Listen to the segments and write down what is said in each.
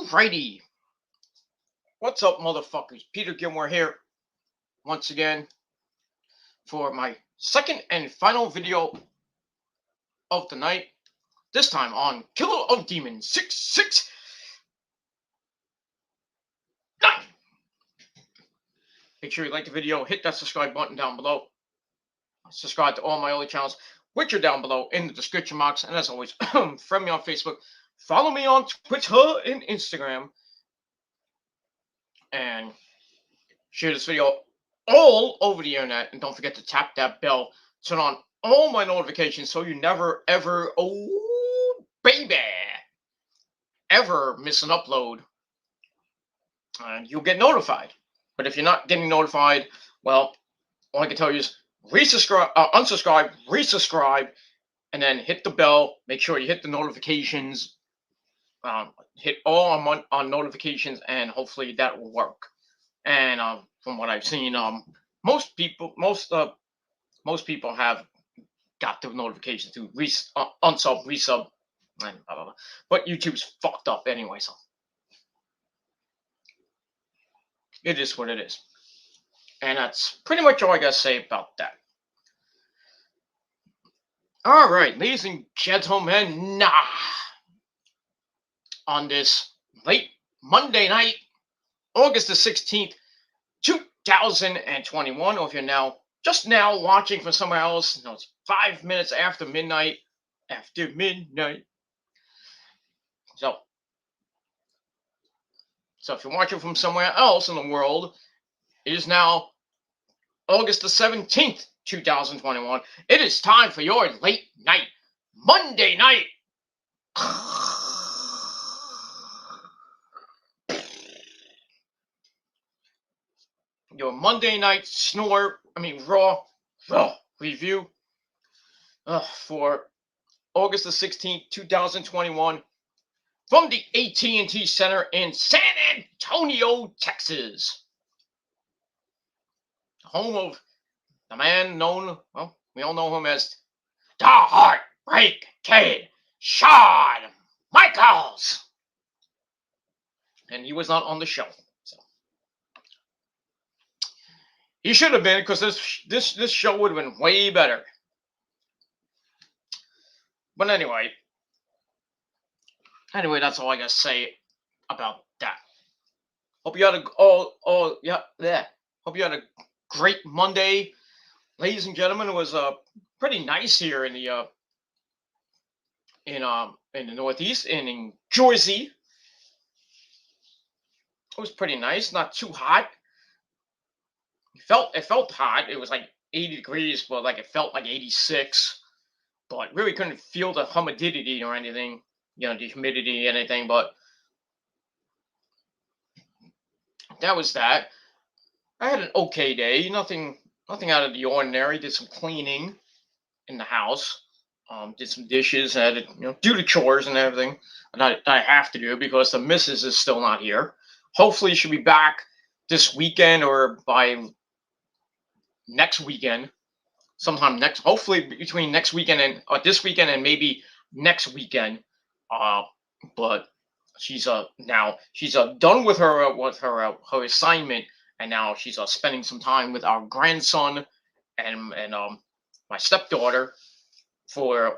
Alrighty. What's up, motherfuckers? Peter Gilmore here, once again, for my second and final video of the night. This time on Killer of Demons 669. Make sure you like the video, hit that subscribe button down below. Subscribe to all my other channels, which are down below in the description box. And as always, friend me on Facebook, follow me on Twitter and Instagram, and share this video all over the internet. And don't forget to tap that bell, turn on all my notifications so you never, ever, oh baby, ever miss an upload. And you'll get notified. But if you're not getting notified, well, all I can tell you is resubscribe, unsubscribe, resubscribe, and then hit the bell. Make sure you hit the notifications. Hit all on notifications, and hopefully that will work. And from what I've seen, most people have got the notifications to unsub, resub, and blah, blah, blah. But YouTube's fucked up anyway, so it is what it is. And that's pretty much all I gotta say about that. All right, ladies and gentlemen, on this late Monday night, August the 16th, 2021, or if you're just now watching from somewhere else, it's 5 minutes after midnight. So if you're watching from somewhere else in the world, it is now August the 17th, 2021. It is time for your late night, Monday night. Your Monday night raw review for August the 16th, 2021 from the AT&T Center in San Antonio, Texas. Home of the man known, we all know him as the Heartbreak Kid, Shawn Michaels. And he was not on the show. He should have been, because this show would have been way better. But anyway, that's all I gotta say about that. Hope you had Hope you had a great Monday, ladies and gentlemen. It was pretty nice here in the Northeast, in Jersey. It was pretty nice, not too hot. It felt hot. It was like 80 degrees, but like it felt like 86. But really couldn't feel the humidity or anything, the humidity, anything. But that was that. I had an okay day. Nothing out of the ordinary. Did some cleaning in the house. Did some dishes. And had to, do the chores and everything that I have to do because the missus is still not here. Hopefully she'll be back this weekend or by next weekend, sometime next. Hopefully between next weekend and this weekend and maybe next weekend. But she's done with her assignment, and now she's spending some time with our grandson and my stepdaughter for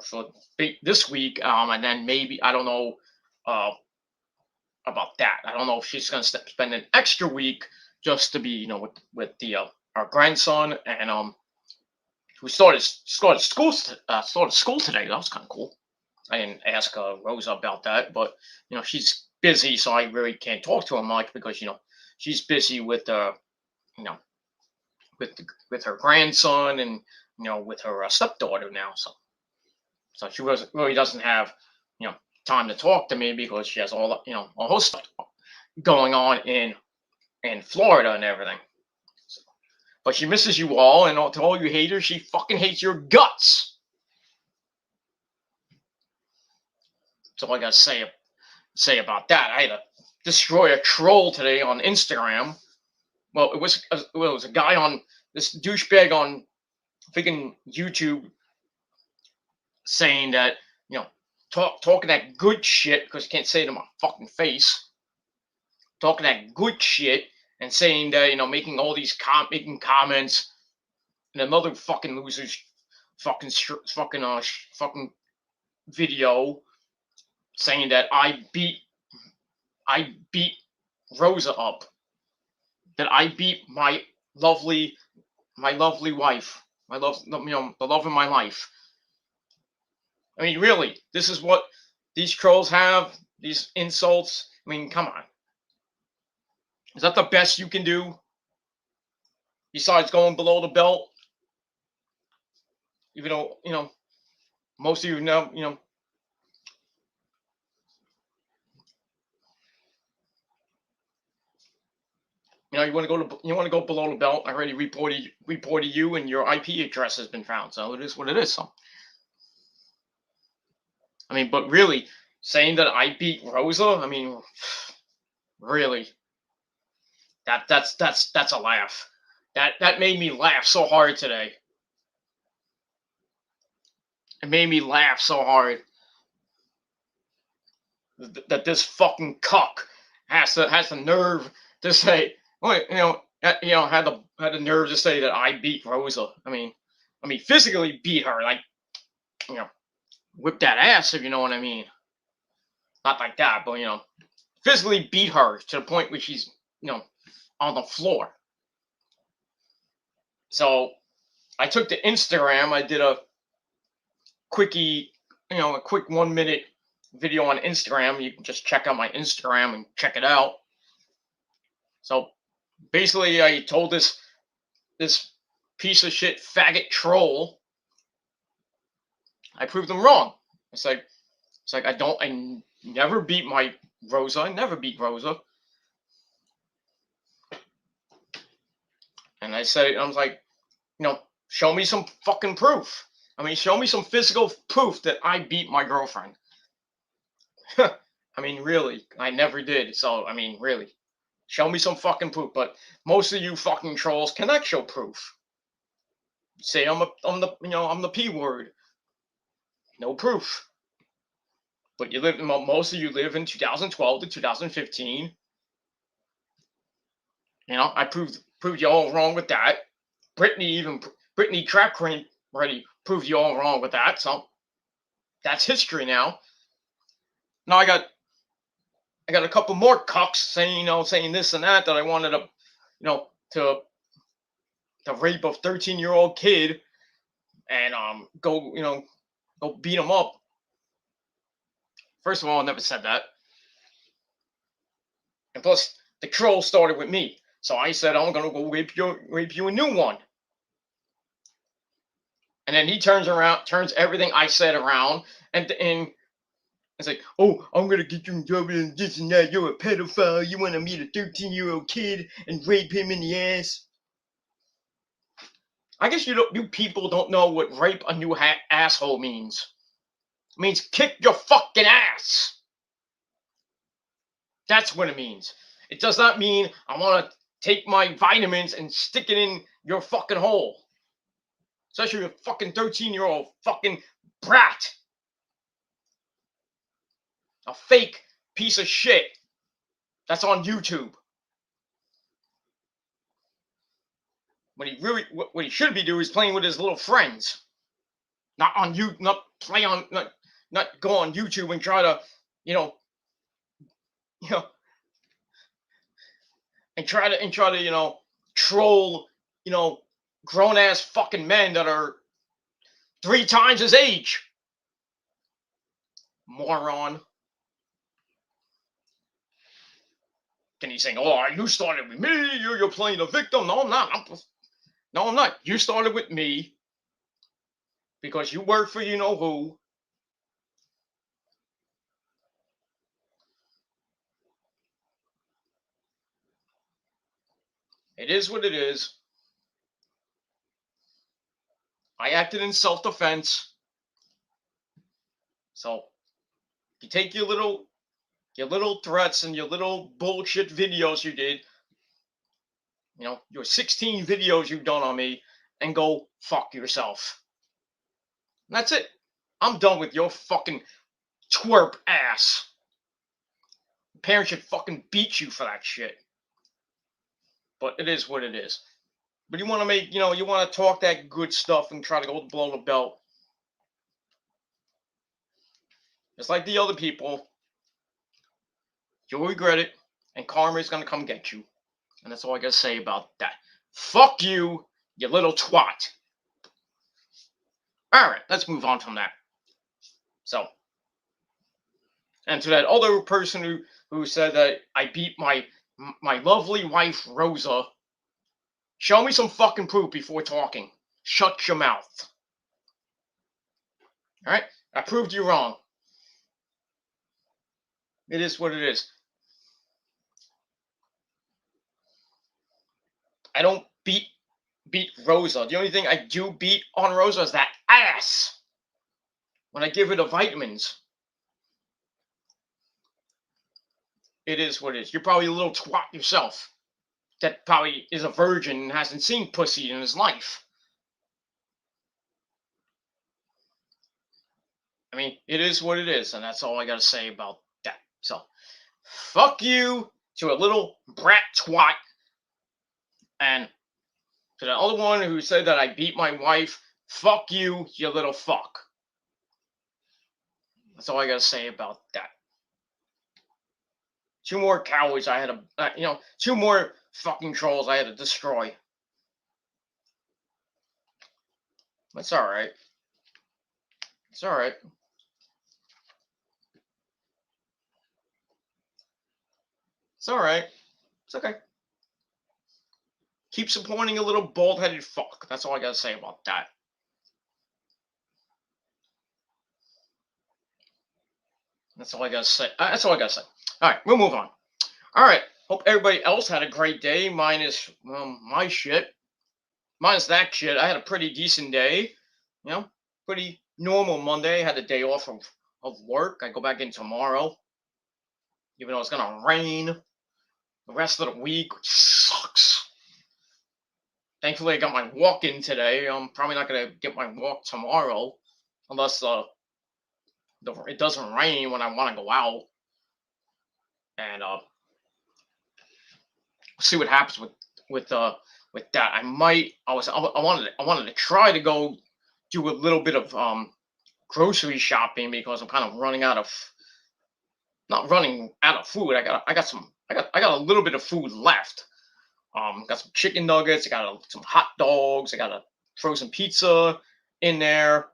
this week. And then maybe I don't know about that. I don't know if she's gonna spend an extra week just to be with our grandson, and who started school today. That was kind of cool. I didn't ask Rosa about that, but she's busy, so I really can't talk to her much because she's busy with with her grandson and with her stepdaughter now. So she really doesn't have time to talk to me because she has all her stuff going on in Florida and everything. But she misses you all, and to all you haters, she fucking hates your guts. That's all I gotta say about that. I had to destroy a troll today on Instagram. Well, it was a guy on this douchebag on freaking YouTube saying that talking that good shit because you can't say it in my fucking face. talking that good shit and saying that, making all these making comments, and another fucking loser's fucking video saying that I beat Rosa up, that I beat my lovely wife, the love of my life. I mean, really, this is what these trolls have, these insults. I mean, come on. Is that the best you can do? Besides going below the belt? Even though, most of you know, you want to go below the belt. I already reported you, and your IP address has been found. So it is what it is. So I mean, but really, saying that I beat Rosa, I mean, really, that's a laugh. That made me laugh so hard today. It made me laugh so hard that this fucking cuck has the nerve to say, well, had the nerve to say that I beat Rosa. I mean, physically beat her, like, whip that ass, if you know what I mean. Not like that, but physically beat her to the point where she's, on the floor. So I took to Instagram. I did a quickie, a quick 1 minute video on Instagram. You can just check out my Instagram and check it out. So basically, I told this piece of shit faggot troll, I proved him wrong. It's like I never beat my Rosa. I never beat Rosa. And I was like, show me some fucking proof. I mean, show me some physical proof that I beat my girlfriend. I mean, really, I never did. So, I mean, really, show me some fucking proof. But most of you fucking trolls cannot show proof. Say I'm the P word. No proof. But most of you live in 2012 to 2015. I proved you all wrong with that. Brittany Crap Cream already proved you all wrong with that. So that's history now. Now I got a couple more cucks saying this and that I wanted to rape a 13-year-old kid and go beat him up. First of all, I never said that. And plus, the troll started with me. So I said, I'm going to go rape you a new one. And then he turns everything I said around, and it's like, oh, I'm going to get you in trouble and this and that. You're a pedophile. You want to meet a 13-year-old kid and rape him in the ass. I guess you people don't know what rape a new asshole means. It means kick your fucking ass. That's what it means. It does not mean I want to take my vitamins and stick it in your fucking hole. Especially a fucking 13-year-old fucking brat. A fake piece of shit that's on YouTube. What he should be doing is playing with his little friends. Not go on YouTube and try to, and try to troll, grown ass fucking men that are 3 times his age. Moron. Can you say, oh, you started with me, you're playing the victim? No, I'm not. You started with me because you work for who. It is what it is. I acted in self-defense. So you take your little threats and your little bullshit videos you did, your 16 videos you've done on me, and go fuck yourself. And that's it. I'm done with your fucking twerp ass. Parents should fucking beat you for that shit. But it is what it is. But you want to make, you want to talk that good stuff and try to go below the belt. Just like the other people, you'll regret it, and karma is going to come get you. And that's all I got to say about that. Fuck you, you little twat. All right, let's move on from that. So, and to that other person who said that I beat my lovely wife Rosa, show me some fucking proof before talking. Shut your mouth. All right, I proved you wrong. It is what it is. I don't beat Rosa. The only thing I do beat on Rosa is that ass. When I give her the vitamins. It is what it is. You're probably a little twat yourself. That probably is a virgin and hasn't seen pussy in his life. I mean, it is what it is, and that's all I gotta say about that. So, fuck you to a little brat twat. And to the other one who said that I beat my wife, fuck you, you little fuck. That's all I gotta say about that. Two more cowards I had to, two more fucking trolls I had to destroy. That's all right. It's all right. It's all right. It's okay. Keep supporting a little bald-headed fuck. That's all I gotta say about that. That's all I gotta say. That's all I gotta say. All right, we'll move on. All right. Hope everybody else had a great day, minus my shit. Minus that shit, I had a pretty decent day. Pretty normal Monday. I had a day off of work. I go back in tomorrow, even though it's gonna rain the rest of the week, which sucks. Thankfully, I got my walk in today. I'm probably not gonna get my walk tomorrow, unless it doesn't rain when I want to go out. And see what happens with that. I wanted to try to go do a little bit of grocery shopping because I'm kind of running out of not running out of food. I got a little bit of food left. Got some chicken nuggets. I got some hot dogs. I got a frozen pizza in there.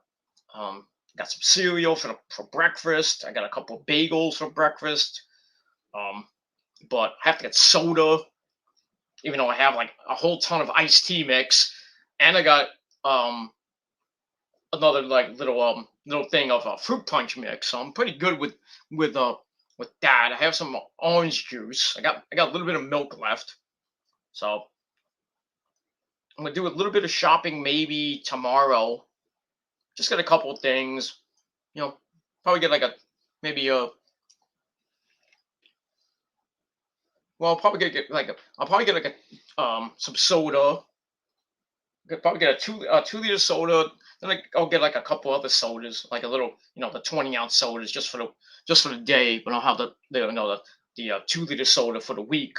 Got some cereal for breakfast. I got a couple of bagels for breakfast. But I have to get soda, even though I have like a whole ton of iced tea mix, and I got another like little thing of fruit punch mix. So I'm pretty good with that. I have some orange juice. I got a little bit of milk left, so I'm gonna do a little bit of shopping maybe tomorrow. Just get a couple of things, probably get like maybe well, I'll probably get like some soda. I'll probably get a 2 liter soda. Then I'll get like a couple other sodas, like a little, the 20-ounce sodas just for the day. But I'll have the 2 liter soda for the week.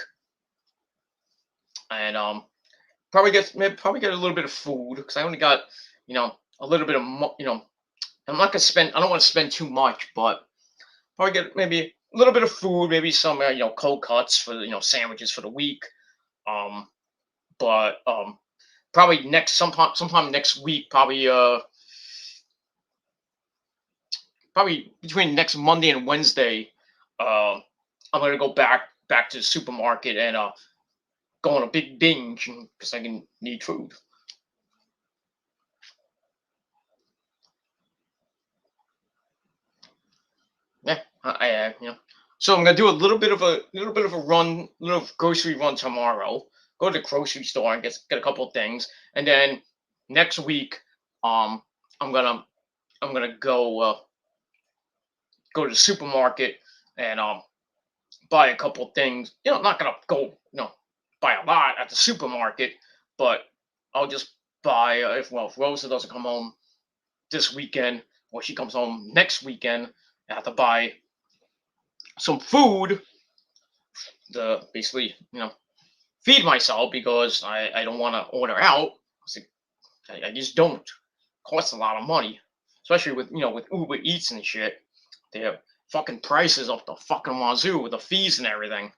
And probably get a little bit of food because I only got a little bit of I'm not gonna spend. I don't want to spend too much, but probably get maybe a little bit of food, maybe some cold cuts for sandwiches for the week. But probably sometime next week, probably between next Monday and Wednesday, I'm gonna go back to the supermarket and go on a big binge because I can need food. Yeah, So I'm gonna do a little bit of a run, little grocery run tomorrow. Go to the grocery store and get a couple of things, and then next week, I'm gonna go to the supermarket and buy a couple of things. Not gonna go buy a lot at the supermarket, but I'll just buy if Rosa doesn't come home this weekend or she comes home next weekend, I have to buy some food basically, feed myself because I don't want to order out. I just don't. It costs a lot of money, especially with with Uber Eats and shit. They have fucking prices up the fucking wazoo with the fees and everything.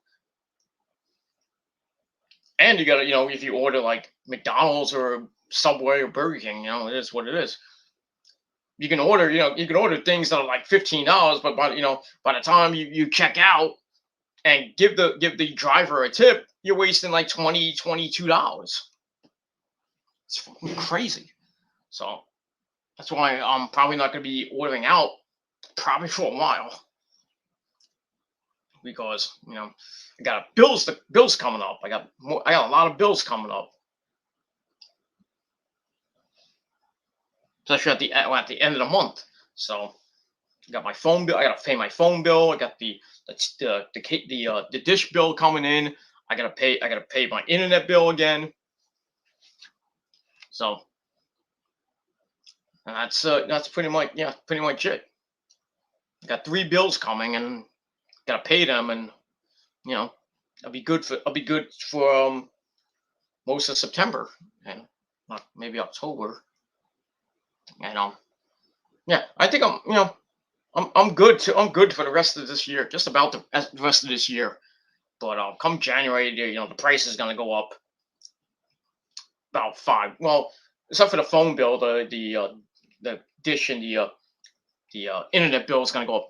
And you gotta, if you order like McDonald's or Subway or Burger King, it is what it is. You can order things that are like $15, but by the time you check out and give the driver a tip, you're wasting like $22. It's fucking crazy. So that's why I'm probably not gonna be ordering out probably for a while because I got bills coming up. I got a lot of bills coming up, especially at the end of the month. So I got my phone bill. I got to pay my phone bill. I got the dish bill coming in. I gotta pay my internet bill again. So and that's pretty much it. I got three bills coming and gotta pay them, and you know I'll be good for most of September and maybe October. And yeah, I think I'm good for the rest of this year, just about the rest of this year. But come January, the price is gonna go up about five. Well, except for the phone bill, the dish and the internet bill is gonna go up.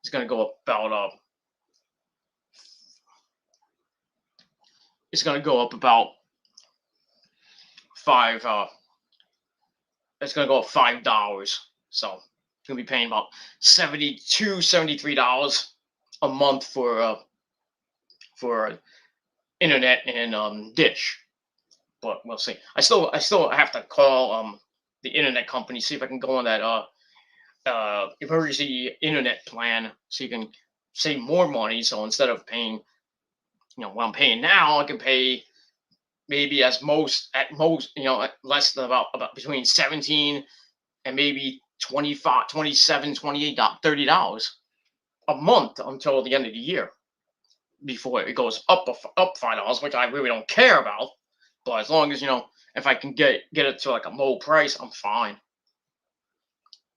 It's gonna go up about It's gonna go up about five. It's gonna go up $5. So I'm gonna be paying about $73 a month for internet and dish. But we'll see. I still have to call the internet company, see if I can go on that emergency internet plan so you can save more money. So instead of paying what I'm paying now, I can pay maybe at most less than about between 17 and maybe 25, 27, 28, $30 a month until the end of the year before it goes up $5, which I really don't care about. But as long as if I can get it to like a low price, I'm fine.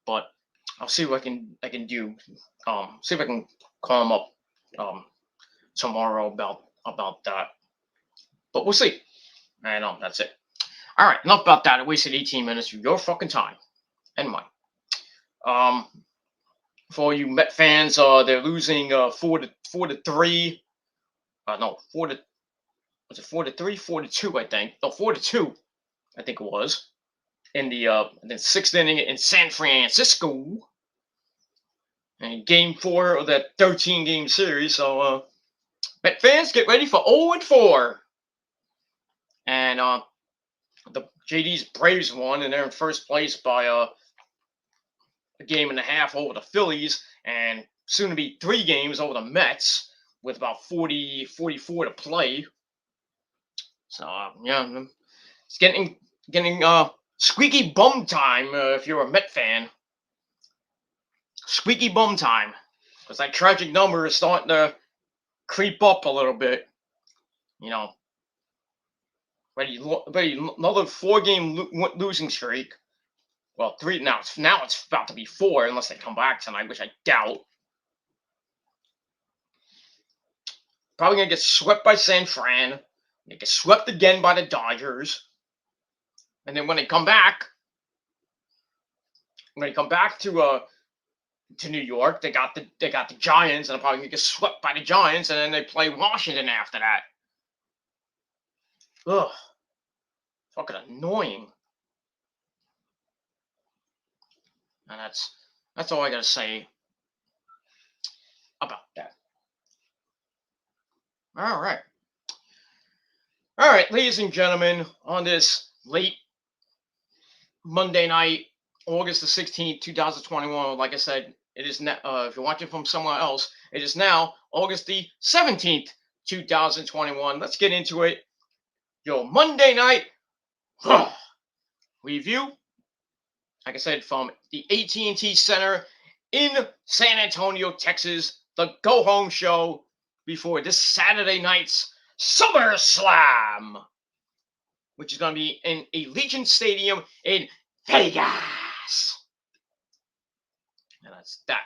But I'll see what I can do. See if I can call them up tomorrow about that. But we'll see. I know that's it. All right, enough about that. I wasted 18 minutes of your fucking time and mine. For all you Met fans, they're losing 4-3. No, 4 to was it 4-3, 4-2? I think. No, 4-2. I think it was in the sixth inning in San Francisco. And game 4 of that 13-game series. So, Met fans, get ready for 0-4. And the JD's Braves won, and they're in first place by a game and a half over the Phillies, and soon to be 3 games over the Mets with about 44 to play. So yeah, it's getting squeaky bum time if you're a Met fan. Squeaky bum time, because that tragic number is starting to creep up a little bit. Ready another 4-game losing streak. Well, 3 now. Now it's about to be 4 unless they come back tonight, which I doubt. Probably gonna get swept by San Fran. They get swept again by the Dodgers. And then when they come back to New York, they got the Giants, and they're probably gonna get swept by the Giants, and then they play Washington after that. Ugh, fucking annoying. And that's all I gotta say about that. All right, ladies and gentlemen, on this late Monday night, August the 16th, 2021. Like I said, it is now, if you're watching from somewhere else, it is now August the 17th, 2021. Let's get into it. Your Monday night review. Like I said, from the AT&T Center in San Antonio, Texas, the Go Home Show before this Saturday night's SummerSlam, which is going to be in Allegiant Stadium in Vegas. And that's that.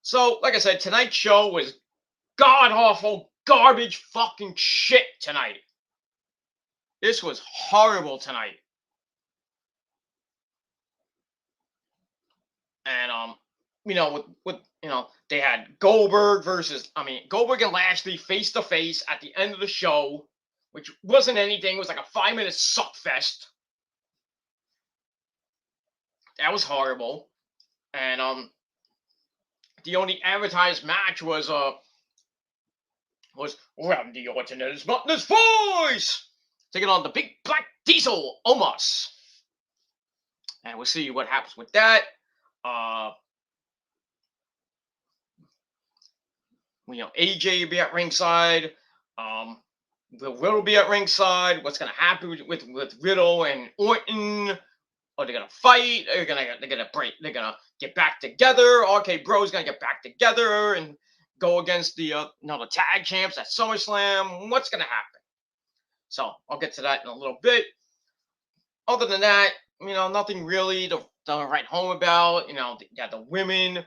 So, like I said, tonight's show was god-awful, garbage fucking shit tonight. This was horrible tonight. And, with they had Goldberg and Lashley face-to-face at the end of the show, which wasn't anything. It was like a 5-minute suck fest. That was horrible. And, the only advertised match was Randy Orton and his Butler's voice taking on the Big Black Diesel Omos. And we'll see what happens with that. AJ will be at ringside. Will Riddle be at ringside? What's gonna happen with Riddle and Orton? Are they gonna fight? They're gonna break. They're gonna get back together. RK Bro's gonna get back together and go against the tag champs at SummerSlam. What's gonna happen? So I'll get to that in a little bit. Other than that, nothing really to write home about. The women.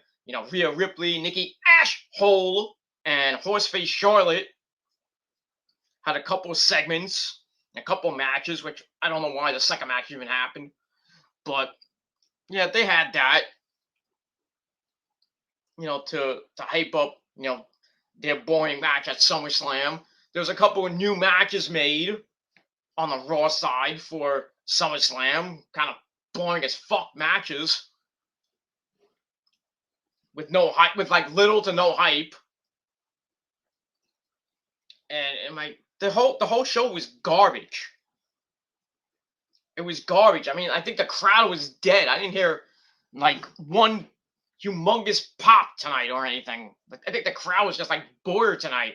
Rhea Ripley, Nikki Ashhole, and Horseface Charlotte had a couple of segments, a couple of matches, which I don't know why the second match even happened. But, yeah, they had that, to hype up, their boring match at SummerSlam. There's a couple of new matches made on the Raw side for SummerSlam. Kind of boring as fuck matches. With no hype, with like little to no hype. And the whole show was garbage. It was garbage. I think the crowd was dead. I didn't hear like one humongous pop tonight or anything. I think the crowd was just like bored tonight.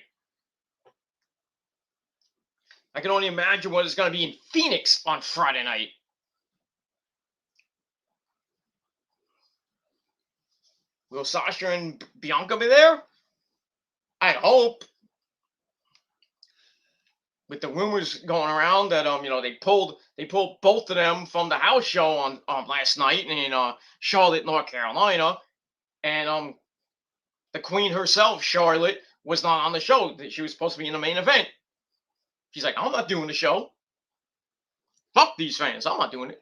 I can only imagine what it's going to be in Phoenix on Friday night. Will Sasha and Bianca be there? I hope. With the rumors going around that they pulled both of them from the house show on last night in Charlotte, North Carolina, and the Queen herself, Charlotte, was not on the show. She was supposed to be in the main event. She's like, I'm not doing the show. Fuck these fans, I'm not doing it.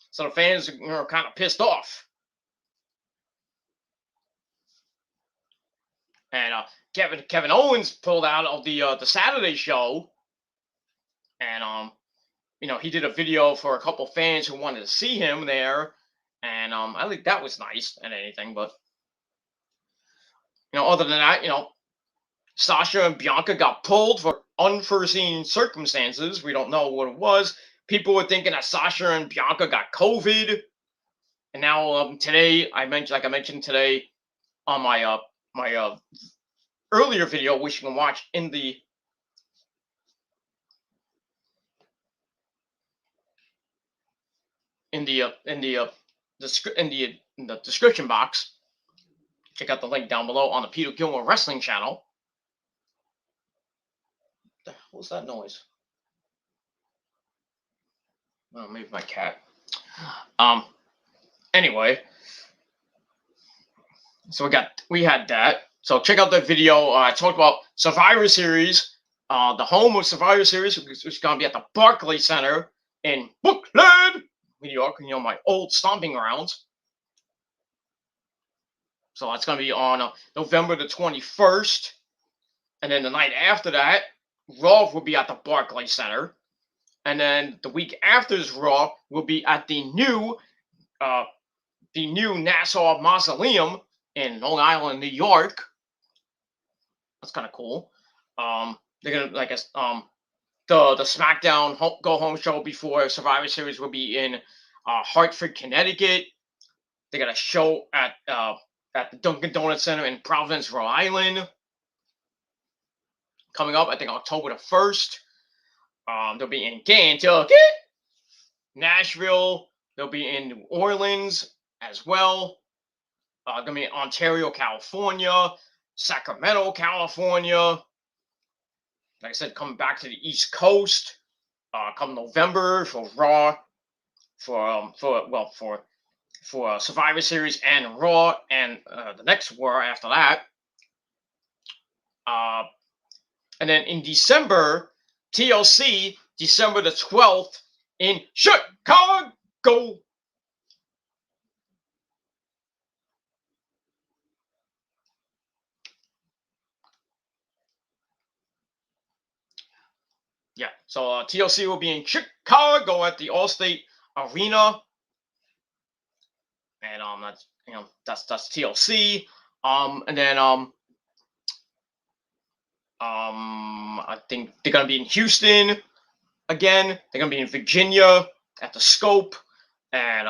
So the fans are kind of pissed off. And Kevin Owens pulled out of the Saturday show. And he did a video for a couple fans who wanted to see him there, and I think that was nice and anything. But other than that, Sasha and Bianca got pulled for unforeseen circumstances. We don't know what it was. People were thinking that Sasha and Bianca got COVID, and now today I mentioned today on my earlier video, which you can watch in the description box. Check out the link down below on the Peter Gilmore Wrestling channel. What the hell was that noise? Oh, maybe my cat. Anyway, so we had that. So check out that video. I talked about Survivor Series, the home of Survivor Series, which is going to be at the Barclays Center in Brooklyn, New York, my old stomping grounds. So that's going to be on November the 21st. And then the night after that, Raw will be at the Barclays Center. And then the week after's Raw will be at the new Nassau Mausoleum in Long Island, New York. That's kind of cool. They're going to, the SmackDown Go Home show before Survivor Series will be in Hartford, Connecticut. They got a show at the Dunkin' Donuts Center in Providence, Rhode Island. Coming up, I think October the 1st. They'll be in Kentucky, Nashville. They'll be in New Orleans as well. Gonna be in Ontario, California. Sacramento, California. Like I said, coming back to the East Coast come November for Raw, for Survivor Series and Raw, and the next War after that. Uh, and then in December, TLC, December the 12th in Chicago. Yeah, so TLC will be in Chicago at the Allstate Arena, and that's TLC. And then I think they're gonna be in Houston again. They're gonna be in Virginia at the Scope, and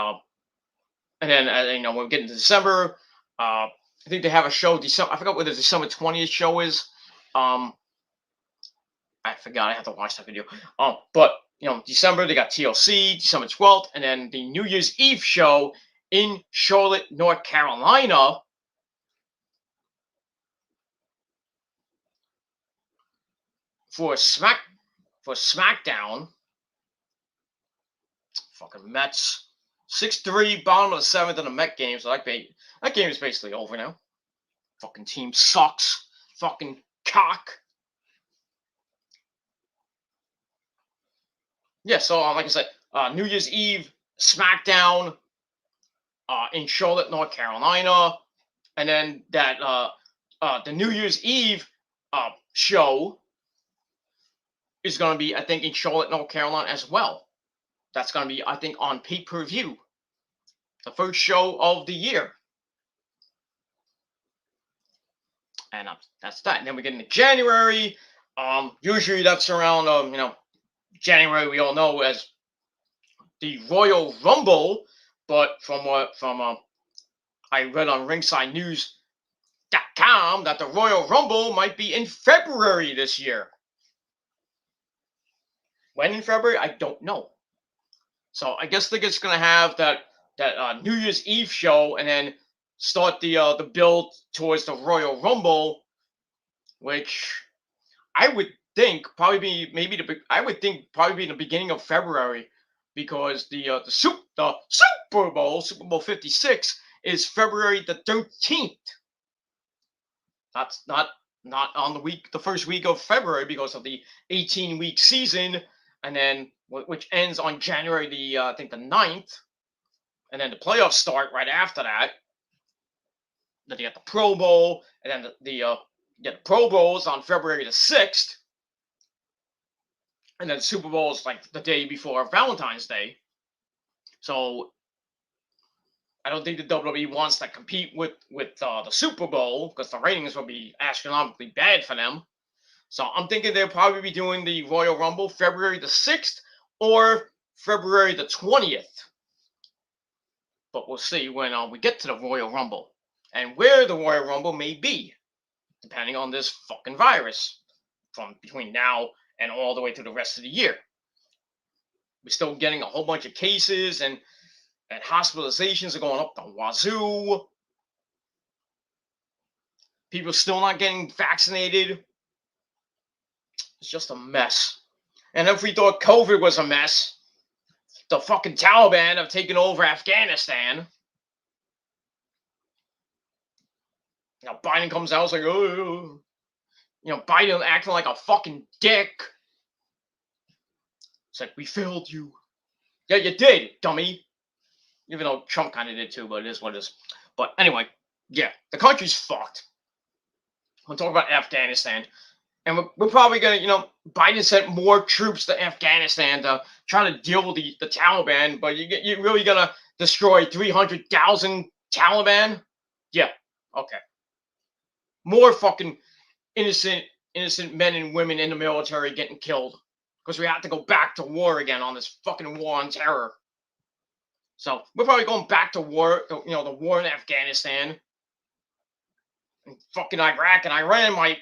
then when we get into December, I think they have a show. December, I forgot what the December 20th show is. I forgot. I have to watch that video. But December they got TLC, December 12th, and then the New Year's Eve show in Charlotte, North Carolina. For SmackDown. Fucking Mets. 6-3, bottom of the seventh in the Met game. So that game is basically over now. Fucking team sucks. Fucking cock. Yeah, so like I said, New Year's Eve, SmackDown in Charlotte, North Carolina. And then that the New Year's Eve show is going to be, I think, in Charlotte, North Carolina as well. That's going to be, I think, on pay-per-view. The first show of the year. And that's that. And then we get into January. Usually that's around, January we all know as the Royal Rumble. But from I read on RingsideNews.com that the Royal Rumble might be in February this year. When in February, I don't know. So I guess they're just gonna have that New Year's Eve show and then start the build towards the Royal Rumble, which I would think probably be probably in the beginning of February, because the Super Bowl, Super Bowl 56, is February the 13th. That's not on the first week of February because of the 18-week season, and then which ends on January the I think the 9th, and then the playoffs start right after that. Then you get the Pro Bowl, and then the Pro Bowls on February the 6th, and then Super Bowl is like the day before Valentine's Day. So I don't think the WWE wants to compete with the Super Bowl because the ratings will be astronomically bad for them. So I'm thinking they'll probably be doing the Royal Rumble February the 6th or February the 20th. But we'll see when we get to the Royal Rumble and where the Royal Rumble may be, depending on this fucking virus from between now and all the way through the rest of the year. We're still getting a whole bunch of cases, and hospitalizations are going up the wazoo. People still not getting vaccinated. It's just a mess. And if we thought COVID was a mess, the fucking Taliban have taken over Afghanistan. Now Biden comes out, it's like, oh, Biden acting like a fucking dick. It's like, we failed you. Yeah, you did, dummy. Even though Trump kind of did too, but it is what it is. But anyway, yeah, the country's fucked. We'll talk about Afghanistan. And we're probably going to, Biden sent more troops to Afghanistan to try to deal with the Taliban, but you're really going to destroy 300,000 Taliban? Yeah, okay. More fucking innocent men and women in the military getting killed because we have to go back to war again on this fucking war on terror. So we're probably going back to war, the war in Afghanistan. And fucking Iraq and Iran might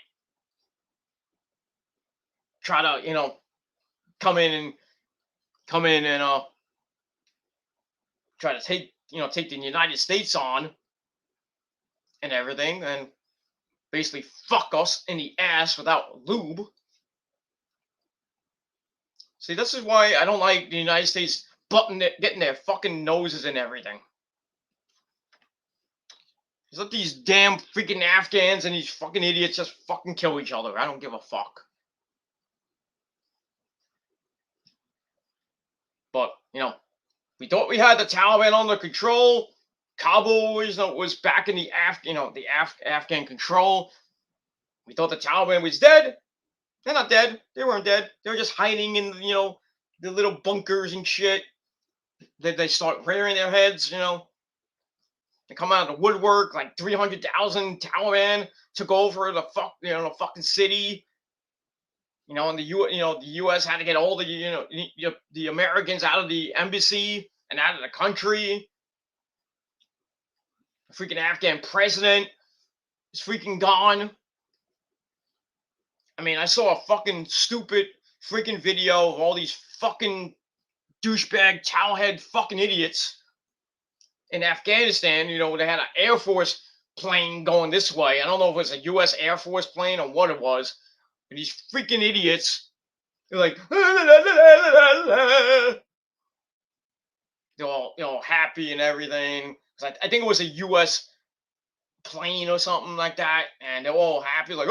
try to, come in and try to take the United States on and everything. And basically fuck us in the ass without lube. See, this is why I don't like the United States getting their fucking noses in everything. Just let these damn freaking Afghans and these fucking idiots just fucking kill each other. I don't give a fuck. But, we thought we had the Taliban under control. Kabul was back in the Afghan control. We thought the Taliban was dead. They're not dead. They weren't dead. They were just hiding in, the little bunkers and shit. They start rearing their heads, They come out of the woodwork, like 300,000 Taliban took over the fucking city. And the U.S. had to get all the Americans out of the embassy and out of the country. The freaking Afghan president is freaking gone. I mean, I saw a fucking stupid freaking video of all these fucking douchebag, towelhead fucking idiots in Afghanistan. They had an Air Force plane going this way. I don't know if it was a U.S. Air Force plane or what it was. But these freaking idiots, they're like, they're all happy and everything. I think it was a U.S. plane or something like that. And they're all happy, like,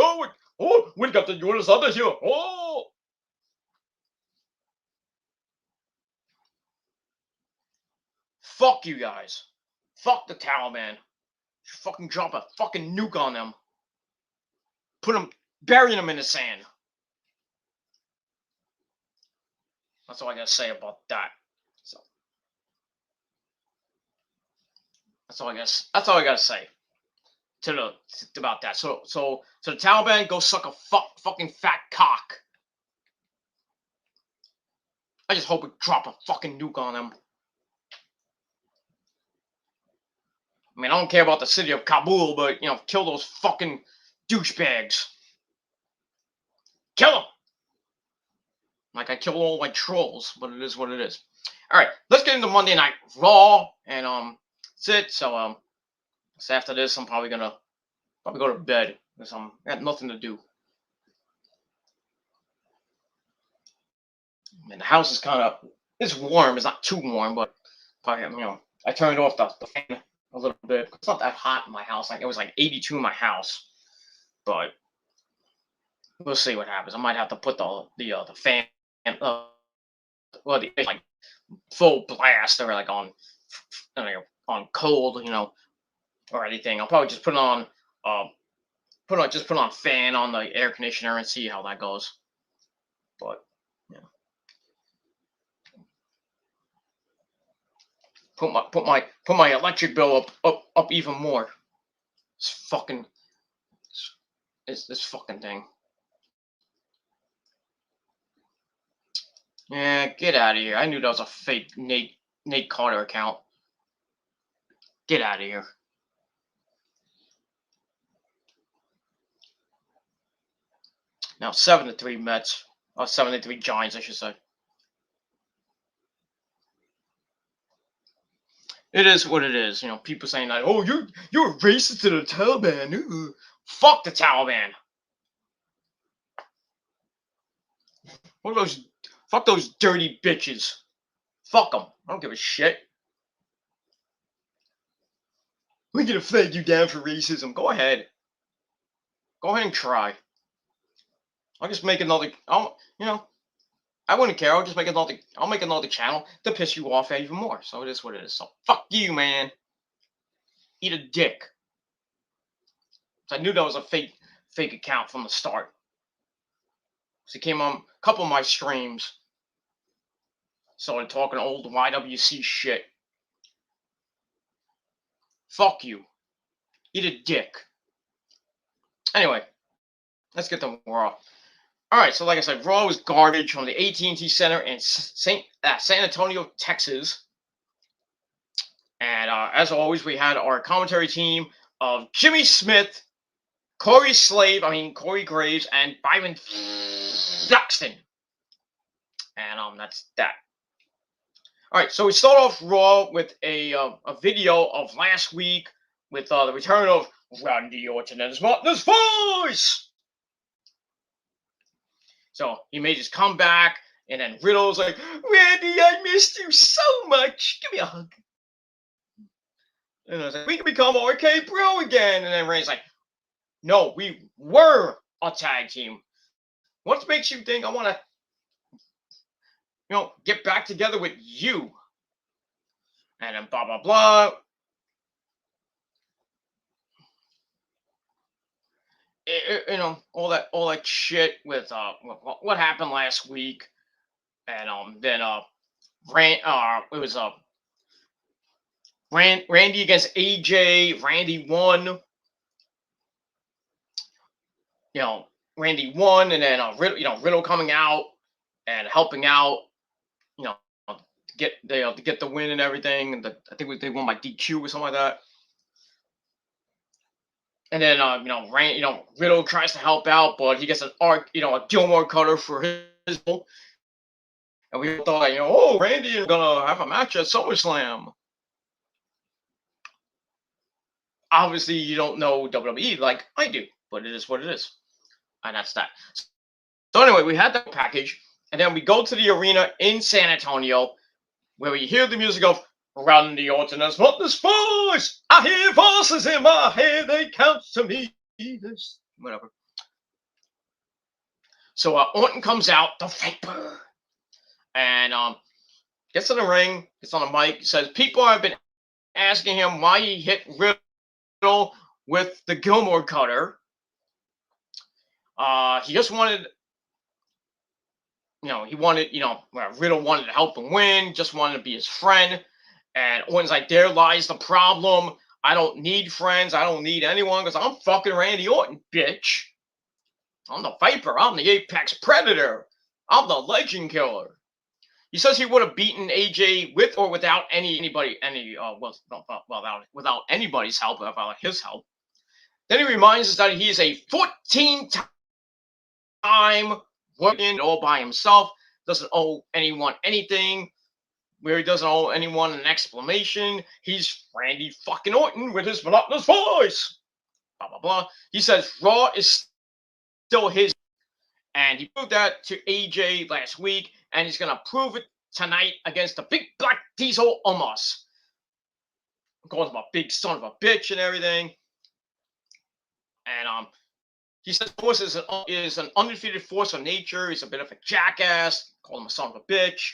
we got the U.S. under here. Oh. Fuck you guys. Fuck the Taliban. Fucking drop a fucking nuke on them. Bury them in the sand. That's all I gotta say about that. So that's all I gotta say about that. So the Taliban, go suck a fucking fat cock. I just hope it drop a fucking nuke on them. I mean, I don't care about the city of Kabul, but, kill those fucking douchebags. Kill them! Like I killed all my trolls, but it is what it is. All right, let's get into Monday Night Raw, and that's it. So after this, I'm probably gonna go to bed because I got nothing to do. And the house is it's warm. It's not too warm, but probably, I turned off the fan a little bit. It's not that hot in my house. Like it was like 82 in my house, but we'll see what happens. I might have to put the fan like full blast or like on cold, or anything. I'll probably just put on fan on the air conditioner and see how that goes. But put my electric bill up even more. It's this fucking thing. Yeah, get out of here. I knew that was a fake Nate Carter account. Get out of here. Now 7-3 Mets. Or 7-3 Giants, I should say. It is what it is. People saying that, oh, you're racist to the Taliban. Ooh. Fuck the Taliban. Fuck those dirty bitches. Fuck them. I don't give a shit. We're gonna flag you down for racism. Go ahead. Go ahead and try. I'll just make another. I wouldn't care. I'll make another channel to piss you off even more. So it is what it is. So fuck you, man. Eat a dick. So I knew that was a fake account from the start. So he came on a couple of my streams. Started talking old YWC shit. Fuck you. Eat a dick. Anyway, let's get to Raw. All right, so like I said, Raw was garbage from the AT&T Center in San Antonio, Texas. And as always, we had our commentary team of Jimmy Smith, Corey Graves, and Byron Saxton. And that's that. All right, so we start off Raw with a video of last week with the return of Randy Orton and his Martin's voice. So he made his comeback, and then Riddle's like, Randy, I missed you so much. Give me a hug. And I was like, we can become RK Bro again. And then Randy's like, no, we were a tag team. What makes you think I want to, get back together with you? And then blah, blah, blah. All that shit with what happened last week. And then it was Randy against AJ. Randy won. Randy won, and then Riddle coming out and helping out, to get the win and everything. And I think they won by DQ or something like that. And then Riddle tries to help out, but he gets a Gilmore cutter for his goal. And we thought, Randy is gonna have a match at SummerSlam. Obviously, you don't know WWE like I do, but it is what it is. And that's that. So anyway, we had that package, and then we go to the arena in San Antonio, where we hear the music of Randy Orton as Martin's voice. I hear voices in my head, they count to me. Whatever. So Orton comes out, the Viper, and gets in the ring, gets on the mic, says people have been asking him why he hit Riddle with the Gilmore cutter. He just wanted, Riddle wanted to help him win, just wanted to be his friend. And Orton's like, there lies the problem. I don't need friends. I don't need anyone because I'm fucking Randy Orton, bitch. I'm the Viper. I'm the Apex Predator. I'm the Legend Killer. He says he would have beaten AJ with or without without anybody's help, without his help. Then he reminds us that he is a 14-time working all by himself, doesn't owe anyone anything, where he doesn't owe anyone an explanation. He's Randy fucking Orton with his monotonous voice. Blah, blah, blah. He says Raw is still his, and he proved that to AJ last week, and he's going to prove it tonight against the big black diesel Omos. Calls him a big son of a bitch and everything. And he says Omos is an undefeated force of nature. He's a bit of a jackass. Call him a son of a bitch.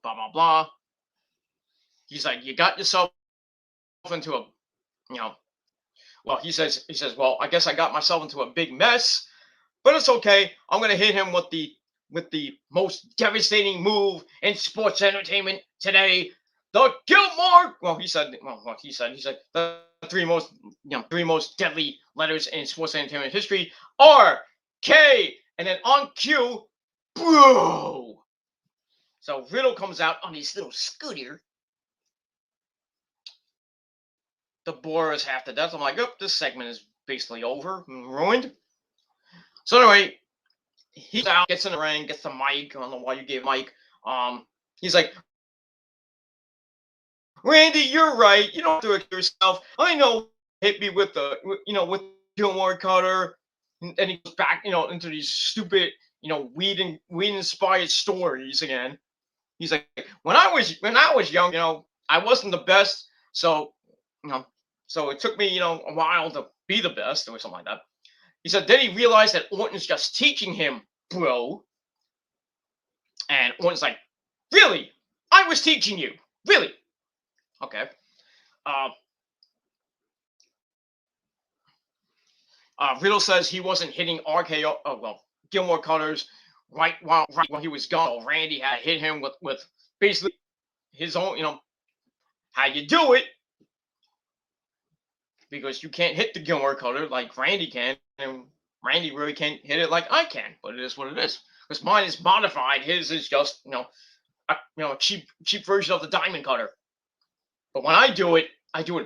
Blah, blah, blah. He's like, you got yourself into a, well, he says, well, I guess I got myself into a big mess, but it's okay. I'm going to hit him with the most devastating move in sports entertainment today. The Gilmore. He said the three most deadly letters in sports entertainment history are K, and then on cue, bro. So Riddle comes out on his little scooter. The bore is half to death. I'm like, oh, this segment is basically over and ruined. So anyway, he's out, gets in the ring, gets the mic. I don't know why you gave Mike. He's like, Randy, you're right. You don't have to accuse yourself. I know. Hit me with with Gilmore cutter, and he goes back, into these stupid, weed inspired stories again. He's like, when I was young, I wasn't the best, so so it took me, a while to be the best or something like that. He said then he realized that Orton's just teaching him, bro. And Orton's like, really? I was teaching you, really? Okay. Riddle says he wasn't hitting Gilmore cutters right while he was gone. Randy had hit him with basically his own, how you do it, because you can't hit the Gilmore cutter like Randy can, and Randy really can't hit it like I can. But it is what it is. Because mine is modified. His is just a cheap version of the diamond cutter. But when I do it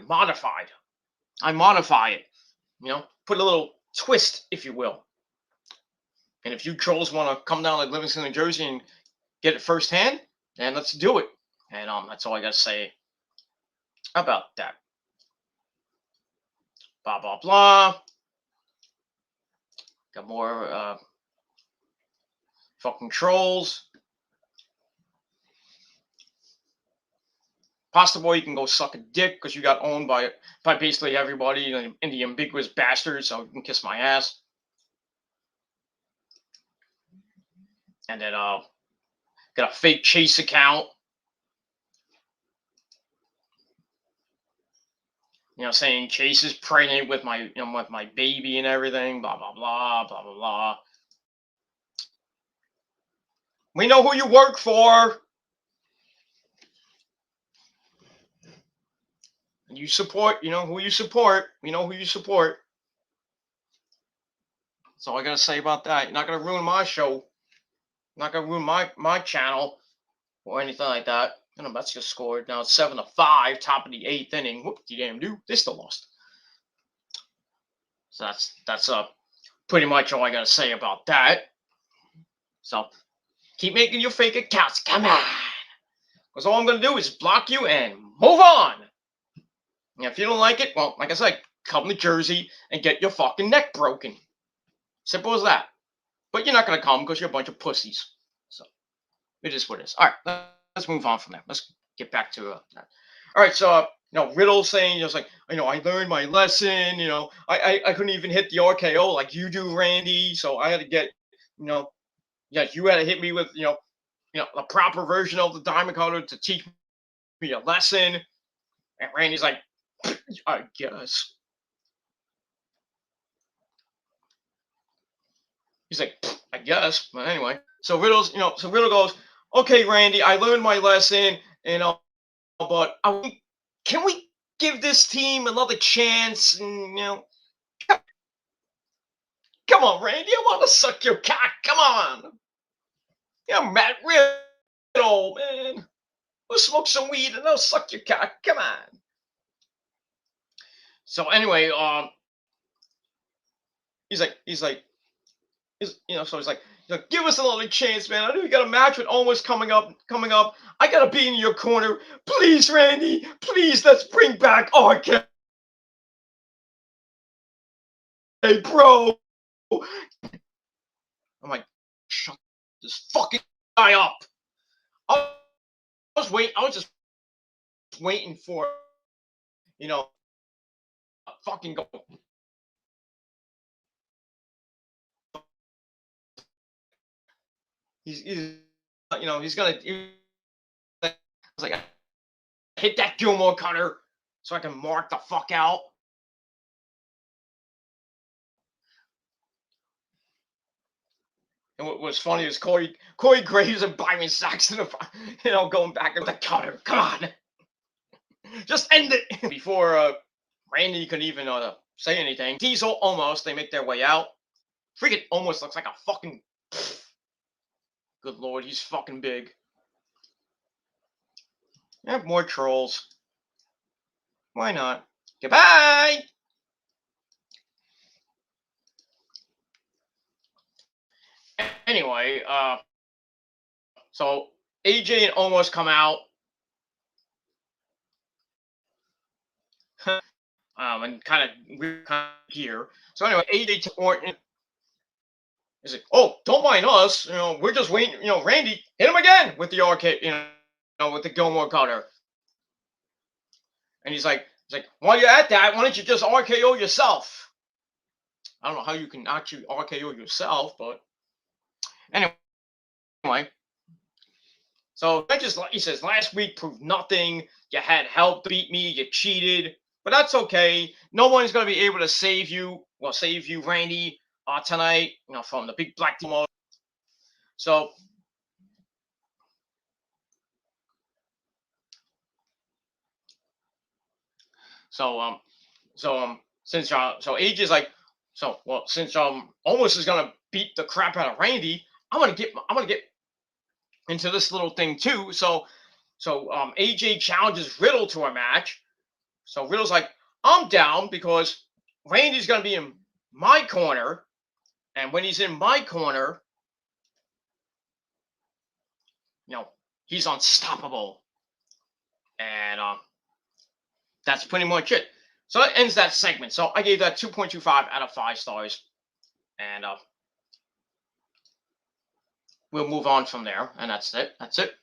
modified. I modify it. Put a little twist, if you will. And if you trolls want to come down to Livingston, New Jersey and get it firsthand, then let's do it. And that's all I got to say about that. blah blah blah. Got more fucking trolls. Pasta Boy, you can go suck a dick because you got owned by basically everybody in the ambiguous bastard, so you can kiss my ass. And then got a fake Chase account. Saying Chase is pregnant with my baby and everything, blah blah blah, blah blah blah. We know who you work for. You support, who you support. We know who you support. That's all I gotta say about that. You're not gonna ruin my show. You're not gonna ruin my channel or anything like that. That's just scored. Now it's 7-5, top of the 8th inning. Whoop-de-damn do. They still lost. So that's pretty much all I gotta say about that. So keep making your fake accounts. Come on. Because all I'm gonna do is block you and move on. And if you don't like it, well, like I said, come to Jersey and get your fucking neck broken. Simple as that. But you're not gonna come because you're a bunch of pussies. So it is what it is. All right, let's move on from that. Let's get back to that. All right, so Riddle saying just like I learned my lesson. I couldn't even hit the RKO like you do, Randy. So I had to get you had to hit me with the proper version of the Diamond Cutter to teach me a lesson. And Randy's like, I guess. He's like, I guess. But anyway, so Riddle goes, okay, Randy, I learned my lesson, but can we give this team another chance? And come on, Randy, I want to suck your cock. Come on. Matt Riddle, man. We'll smoke some weed and I'll suck your cock. Come on. So anyway, he's like, give us another chance, man. I know you got a match with almost coming up. I gotta be in your corner. Please, Randy. Please, let's bring back RK. Hey, bro. I'm like, shut this fucking guy up. I was just waiting for, fucking go. He's gonna. I was like, hit that Gilmore cutter so I can mark the fuck out. And what was funny is Corey Graves and Byron Saxton, going back with the cutter. Come on, just end it before Randy could even say anything. Diesel almost. They make their way out. Freaking almost looks like a fucking. Good lord, he's fucking big. Yeah, more trolls. Why not? Goodbye! Anyway, so AJ and almost come out. And kind of here. So anyway, AJ to Orton. He's like, oh, don't mind us. We're just waiting. Randy, hit him again with the arcade, with the Gilmore cutter. And he's like, while you're at that, why don't you just RKO yourself? I don't know how you can actually RKO yourself, but anyway. So he says, last week proved nothing. You had help to beat me. You cheated, but that's okay. No one's going to be able to save you. Well, save you, Randy, tonight. From the big black team. So since AJ is like, since almost is gonna beat the crap out of Randy, I'm gonna get into this little thing too. So AJ challenges Riddle to a match. So Riddle's like, I'm down because Randy's gonna be in my corner, and when he's in my corner, he's unstoppable. And that's pretty much it. So that ends that segment. So I gave that 2.25 out of 5 stars. And we'll move on from there. And that's it. That's it.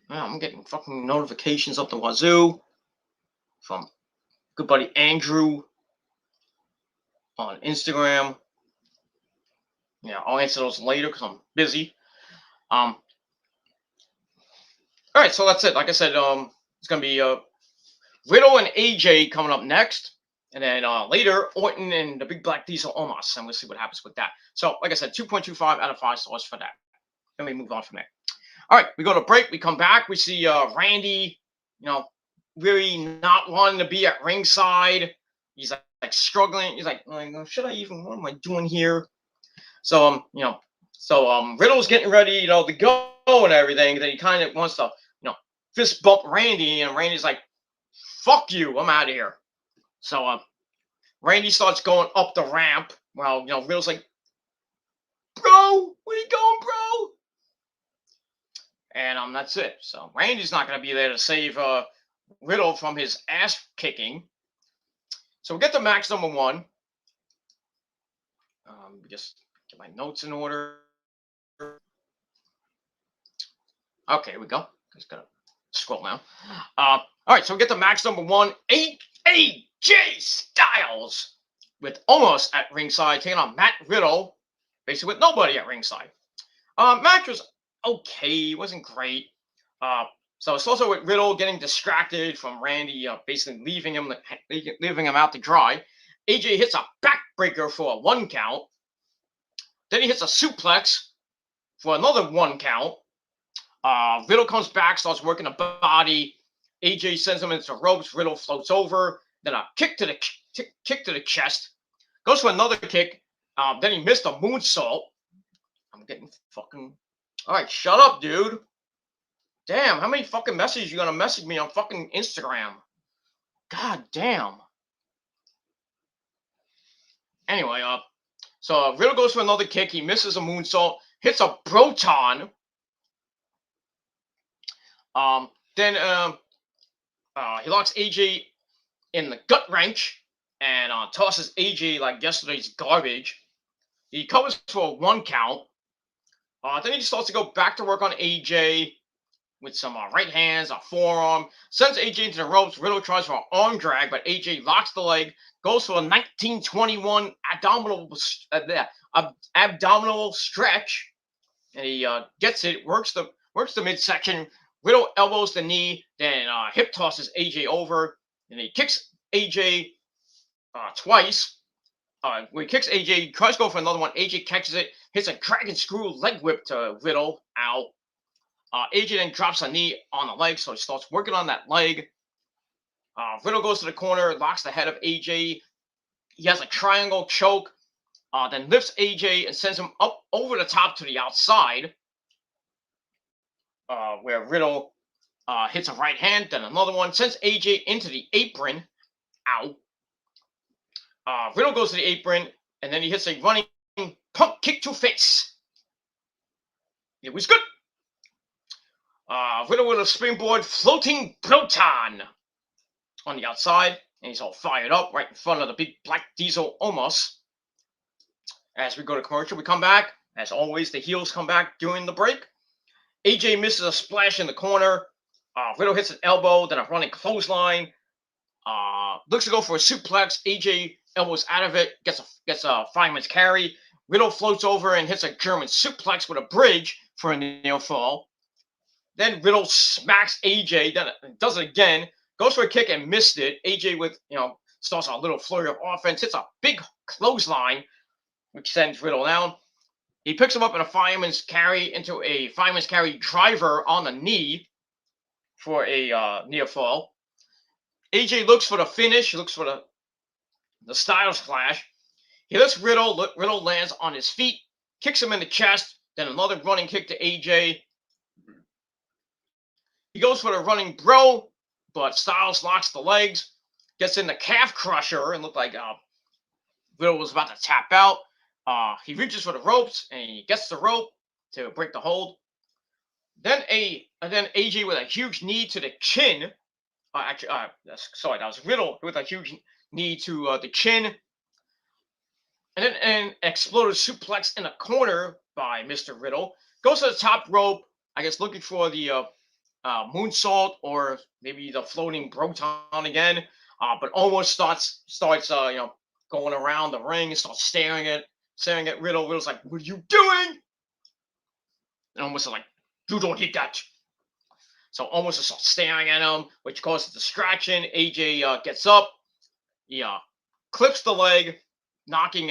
Yeah, I'm getting fucking notifications up the wazoo from good buddy Andrew on Instagram. Yeah, I'll answer those later because I'm busy. All right, so that's it. Like I said, it's gonna be Riddle and AJ coming up next, and then later Orton and the Big Black Diesel Omos. And we'll see what happens with that. So, like I said, 2.25 out of 5 stars for that. Then we move on from there. All right, we go to break. We come back. We see Randy, really not wanting to be at ringside. He's like struggling. He's like, should I even? What am I doing here? So Riddle's getting ready, to go and everything. Then he kind of wants to, fist bump Randy, and Randy's like, "Fuck you, I'm out of here." So Randy starts going up the ramp. Well, Riddle's like, "Bro, where you going, bro?" And that's it. So Randy's not going to be there to save Riddle from his ass kicking. So we get to match number 1. Just get my notes in order. Okay, here we go. Just gotta scroll now. All right, so we get to match number 1. AJ Styles with Omos at ringside taking on Matt Riddle, basically with nobody at ringside. Match was okay, it wasn't great. So it's also with Riddle getting distracted from Randy, basically leaving him out to dry. AJ hits a backbreaker for a 1 count. Then he hits a suplex for another 1 count. Riddle comes back, starts working the body. AJ sends him into ropes. Riddle floats over. Then a kick to the chest. Goes for another kick. Then he missed a moonsault. I'm getting fucking... All right, shut up, dude. Damn, how many fucking messages you gonna message me on fucking Instagram? God damn. Anyway, so Riddle goes for another kick. He misses a moonsault. Hits a Broton. Then he locks AJ in the gut wrench and tosses AJ like yesterday's garbage. He covers for a 1 count. Then he starts to go back to work on AJ with some right hands, a forearm. Sends AJ into the ropes. Riddle tries for an arm drag, but AJ locks the leg. Goes for a 1921 abdominal stretch, and he gets it. Works the midsection. Riddle elbows the knee, then hip tosses AJ over, and he kicks AJ twice. When he kicks AJ, tries to go for another one. AJ catches it, hits a dragon screw leg whip to Riddle. Ow. AJ then drops a knee on the leg, so he starts working on that leg. Riddle goes to the corner, locks the head of AJ. He has a triangle choke, then lifts AJ and sends him up over the top to the outside, where Riddle hits a right hand, then another one, sends AJ into the apron. Ow. Riddle goes to the apron, and then he hits a running pump kick to face. It was good. Riddle with a springboard floating Proton on the outside, and he's all fired up right in front of the Big Black Diesel Omos. As we go to commercial, we come back. As always, the heels come back during the break. AJ misses a splash in the corner. Riddle hits an elbow, then a running clothesline. Looks to go for a suplex. AJ elbows out of it, gets a fireman's carry. Riddle floats over and hits a German suplex with a bridge for a near fall. Then Riddle smacks AJ, then does it again, goes for a kick and missed it. AJ with, starts a little flurry of offense, hits a big clothesline, which sends Riddle down. He picks him up in a fireman's carry into a fireman's carry driver on the knee for a near fall. AJ looks for the finish, looks for the Styles Clash. He lifts Riddle. Riddle lands on his feet, kicks him in the chest, then another running kick to AJ. He goes for the running bro, but Styles locks the legs, gets in the calf crusher, and looked like Riddle was about to tap out. He reaches for the ropes, and he gets the rope to break the hold. Then AJ with a huge knee to the chin Actually, sorry, that was Riddle with a huge knee to the chin, and then an exploded suplex in the corner by Mr. Riddle. Goes to the top rope, I guess, looking for the moonsault or maybe the floating Broton again, but almost starts going around the ring and starts staring at Riddle. Riddle's like, "What are you doing?" And almost like, "You don't hit that." So almost just starts staring at him, which causes distraction. AJ gets up, he clips the leg, knocking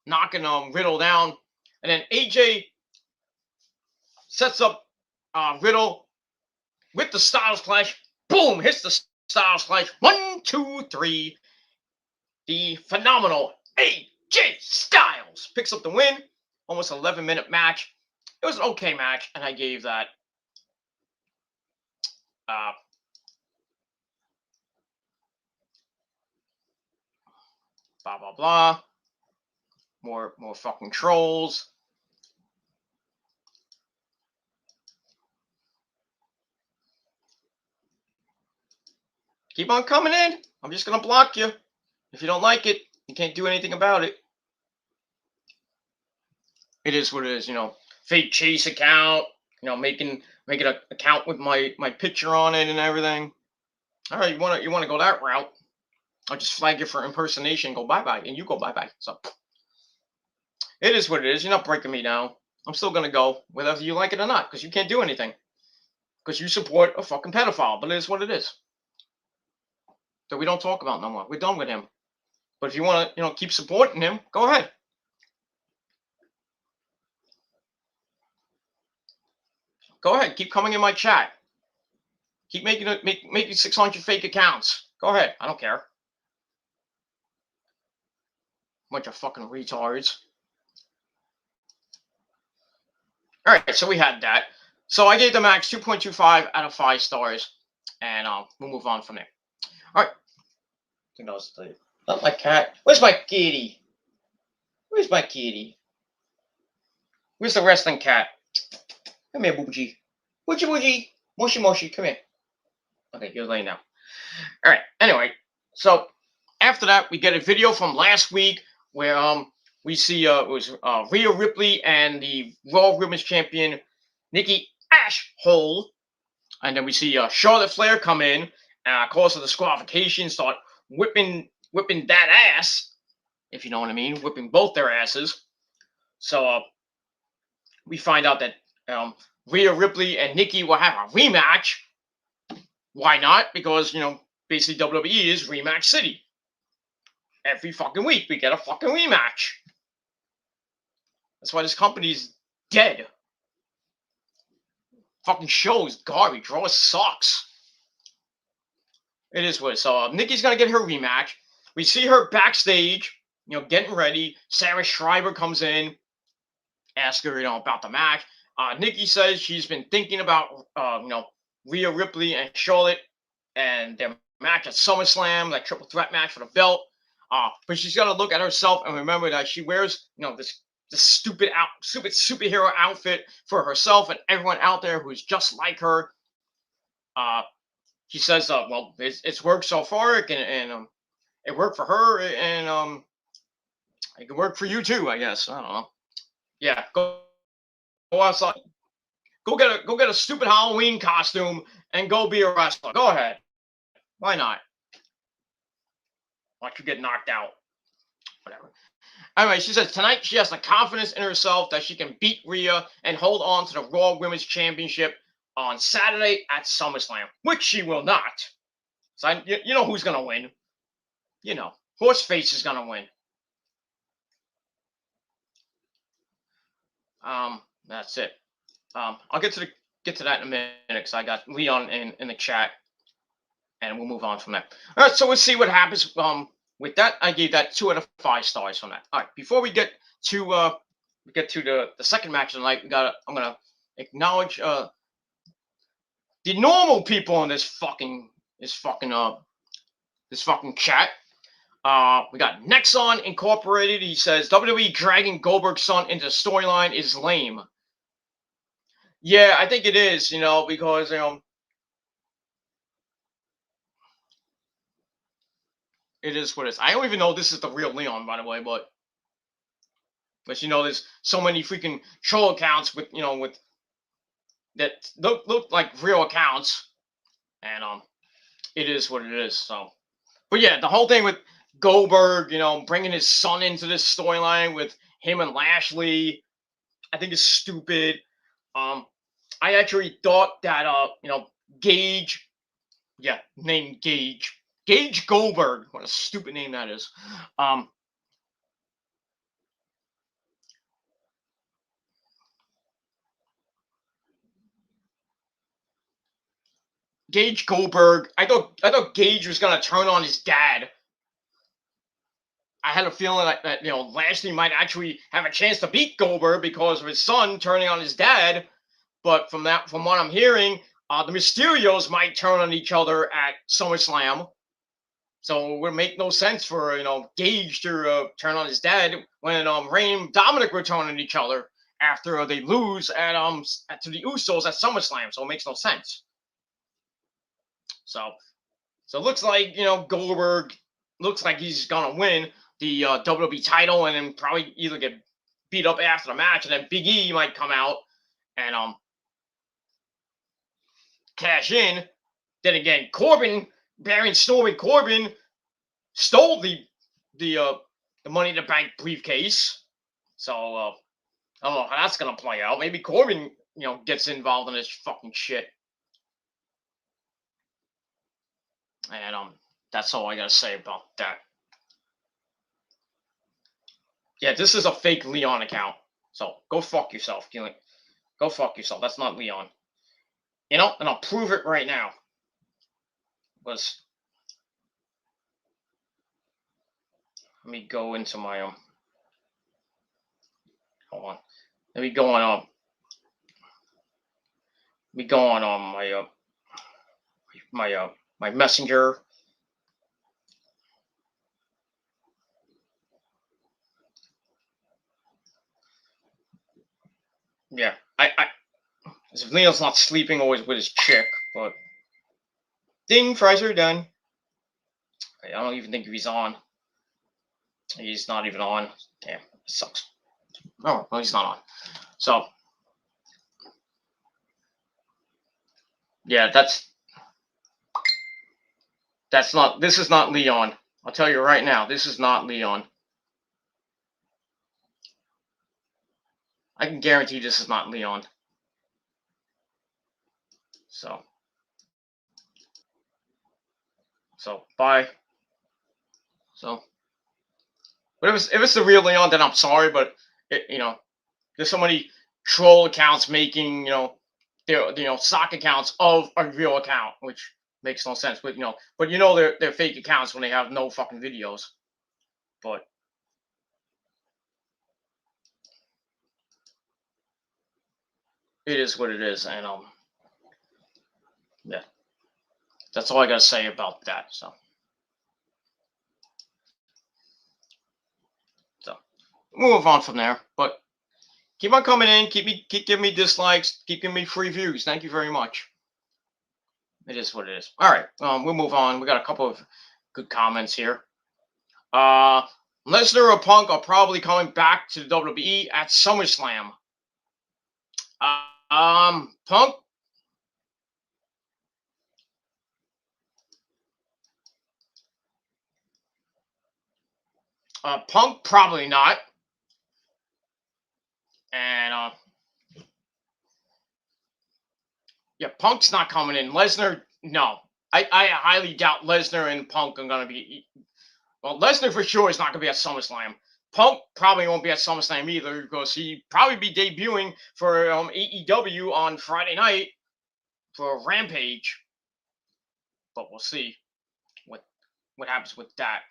Riddle down, and then AJ sets up Riddle with the Styles Clash. Boom! Hits the Styles Clash. 1, 2, 3. The phenomenal AJ Styles picks up the win. Almost 11-minute match. It was an okay match, and I gave that blah blah blah. More fucking trolls. Keep on coming in. I'm just gonna block you. If you don't like it, you can't do anything about it. It is what it is, Fake Chase account, making an account with my picture on it and everything. All right, you wanna go that route? I'll just flag you for impersonation. Go bye bye, and you go bye bye. So it is what it is. You're not breaking me down. I'm still gonna go whether you like it or not, because you can't do anything. Because you support a fucking pedophile, but it is what it is. That we don't talk about no more. We're done with him. But if you want to, keep supporting him, go ahead. Go ahead. Keep coming in my chat. Keep making 600 fake accounts. Go ahead. I don't care. Bunch of fucking retards. All right, so we had that. So I gave the match 2.25 out of 5 stars, and we'll move on from there. All right. I think that was not my cat. Where's my kitty? Where's my kitty? Where's the wrestling cat? Come here, Boogie. Boogie. Moshi. Come here. Okay, you're laying down. All right. Anyway, so after that, we get a video from last week where we see it was Rhea Ripley and the Raw Women's Champion Nikki Ashhole, and then we see Charlotte Flair come in, cause of disqualification, start whipping that ass, if you know what I mean, whipping both their asses. So we find out that Rhea Ripley and Nikki will have a rematch. Why not? Because, basically WWE is rematch city. Every fucking week we get a fucking rematch. That's why this company's dead. Fucking show is garbage. Raw sucks. It is what it is. So Nikki's gonna get her rematch. We see her backstage, getting ready. Sarah Schreiber comes in, asks her, about the match. Nikki says she's been thinking about, Rhea Ripley and Charlotte and their match at SummerSlam, that triple threat match for the belt. But she's got to look at herself and remember that she wears, this stupid superhero outfit for herself and everyone out there who's just like her. She says, well, it's worked so far, and it worked for her, and it can work for you too, I guess. I don't know. Yeah, go outside. Go get a stupid Halloween costume and go be a wrestler. Go ahead. Why not? Watch you get knocked out. Whatever. Anyway, she says tonight she has the confidence in herself that she can beat Rhea and hold on to the Raw Women's Championship on Saturday at SummerSlam, which she will not. So you know who's gonna win. Horseface is gonna win. That's it. I'll get to that in a minute because I got Leon in the chat, and we'll move on from that. All right, so we'll see what happens. With that, I gave that 2 out of 5 stars from that. All right, before we get to the second match of the night, I'm gonna acknowledge the normal people in this fucking chat. We got Nexon Incorporated. He says WWE dragging Goldberg's son into the storyline is lame. Yeah, I think it is, because It is what it is. I don't even know this is the real Leon, by the way, but there's so many freaking troll accounts with that look like real accounts, and it is what it is. So, but yeah, the whole thing with Goldberg, bringing his son into this storyline with him and Lashley, I think is stupid. Um, I actually thought that Gage, yeah, named Gage Goldberg. What a stupid name that is. Um, Gage Goldberg. I thought Gage was gonna turn on his dad. I had a feeling that Lashley might actually have a chance to beat Goldberg because of his son turning on his dad. But from what I'm hearing, the Mysterios might turn on each other at SummerSlam. So it would make no sense for Gage to turn on his dad when Reign and Dominic were turning each other after they lose to the Usos at SummerSlam. So it makes no sense. So it looks like Goldberg looks like he's gonna win the WWE title and then probably either get beat up after the match, and then Big E might come out and cash in. Then again, Baron Storm and Corbin stole the uh, the Money in the Bank briefcase. So I don't know how that's gonna play out. Maybe Corbin gets involved in this fucking shit. And that's all I gotta say about that. Yeah, this is a fake Leon account. So go fuck yourself, Keelan. Go fuck yourself. That's not Leon. And I'll prove it right now. Was Let me go into my hold on. Let me go on my messenger. Yeah. I If Leon's not sleeping always with his chick, but ding, fries are done. I don't even think he's on. He's not even on. Damn, it sucks. Oh, well, he's not on. So, yeah, that's not. This is not Leon. I'll tell you right now. This is not Leon. I can guarantee this is not Leon. So bye. So, but if it's the real Leon, then I'm sorry, but there's so many troll accounts making their stock accounts of a real account, which makes no sense. But they're fake accounts when they have no fucking videos. But it is what it is, and yeah, that's all I gotta say about that. So move on from there. But keep on coming in, keep giving me dislikes, keep giving me free views. Thank you very much. It is what it is. All right, we'll move on. We got a couple of good comments here. Lesnar or Punk are probably coming back to the WWE at SummerSlam. Punk. Punk probably not, and yeah, Punk's not coming in. Lesnar, no. I highly doubt Lesnar and Punk are going to be. Well, Lesnar for sure is not going to be at SummerSlam. Punk probably won't be at SummerSlam either because he probably be debuting for AEW on Friday night for Rampage. But we'll see what happens with that.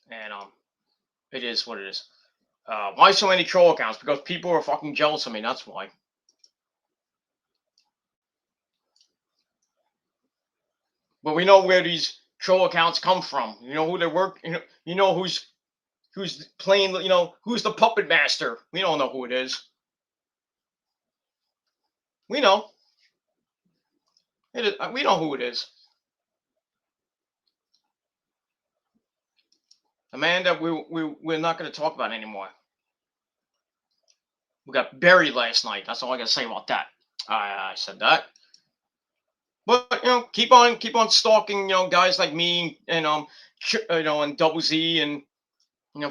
And it is what it is. Why so many troll accounts? Because people are fucking jealous of me. That's why. But we know where these troll accounts come from. You know who they work. You know who's playing. Who's the puppet master. We don't know who it is. We know. We know who it is. the man that we're not going to talk about anymore. We got buried last night. That's all I got to say about that. I said that. But keep on stalking guys like me and and Double Z and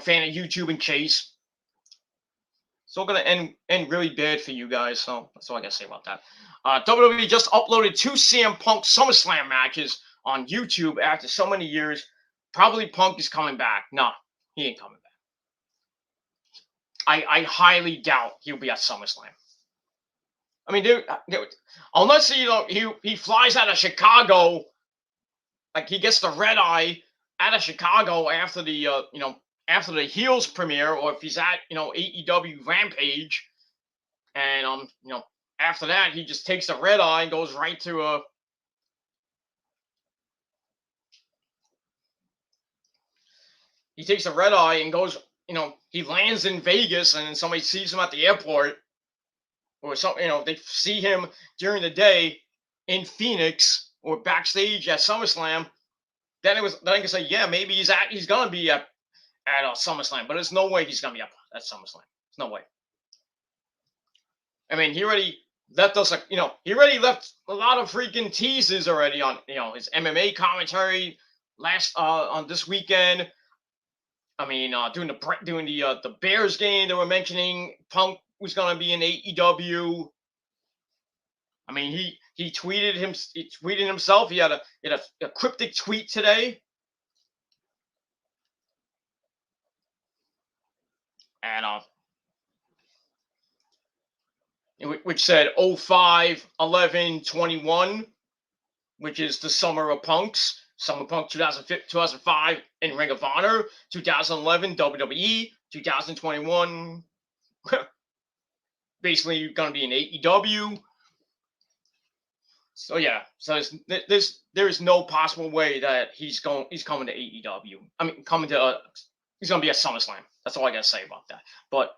fan of YouTube and Chase. It's all gonna end really bad for you guys. So that's all I gotta say about that. WWE just uploaded 2 CM Punk SummerSlam matches on YouTube after so many years. Probably Punk is coming back. No, he ain't coming back. I highly doubt he'll be at SummerSlam. I mean, dude, unless he flies out of Chicago, like he gets the red eye out of Chicago after the after the Heels premiere, or if he's at AEW Rampage, and after that he just takes the red eye and goes right to he takes the red eye and goes, he lands in Vegas and somebody sees him at the airport, or something, they see him during the day in Phoenix or backstage at SummerSlam. Then I can say, yeah, maybe he's gonna be at SummerSlam, but there's no way he's gonna be up at SummerSlam. There's no way. I mean, he already left us, he already left a lot of freaking teases already on, his MMA commentary on this weekend. I mean, during the Bears game, they were mentioning Punk was gonna be in AEW. I mean, he tweeted himself. He had a cryptic tweet today, and which said 05/11/21, which is the summer of Punk's. Summer Punk 2005 in Ring of Honor, 2011 WWE, 2021 basically going to be in AEW. So yeah, so there is no possible way that he's coming to AEW. I mean, he's going to be at SummerSlam. That's all I got to say about that. But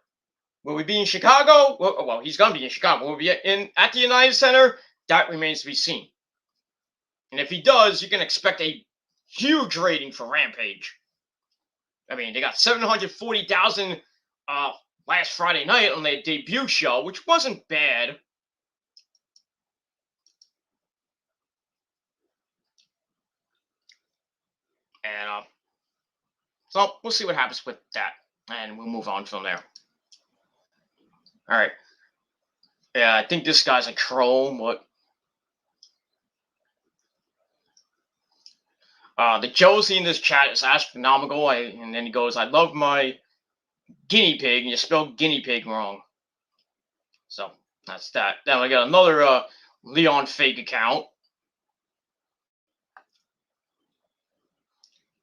will we be in Chicago? Well, he's going to be in Chicago. Will we be at the United Center? That remains to be seen. And if he does, you can expect a huge rating for Rampage. I mean, they got 740,000 last Friday night on their debut show, which wasn't bad. And so we'll see what happens with that, and we'll move on from there. All right. Yeah, I think this guy's a troll, but the jealousy in this chat is astronomical. And then he goes, "I love my guinea pig," and you spelled guinea pig wrong. So that's that. Then we got another Leon fake account.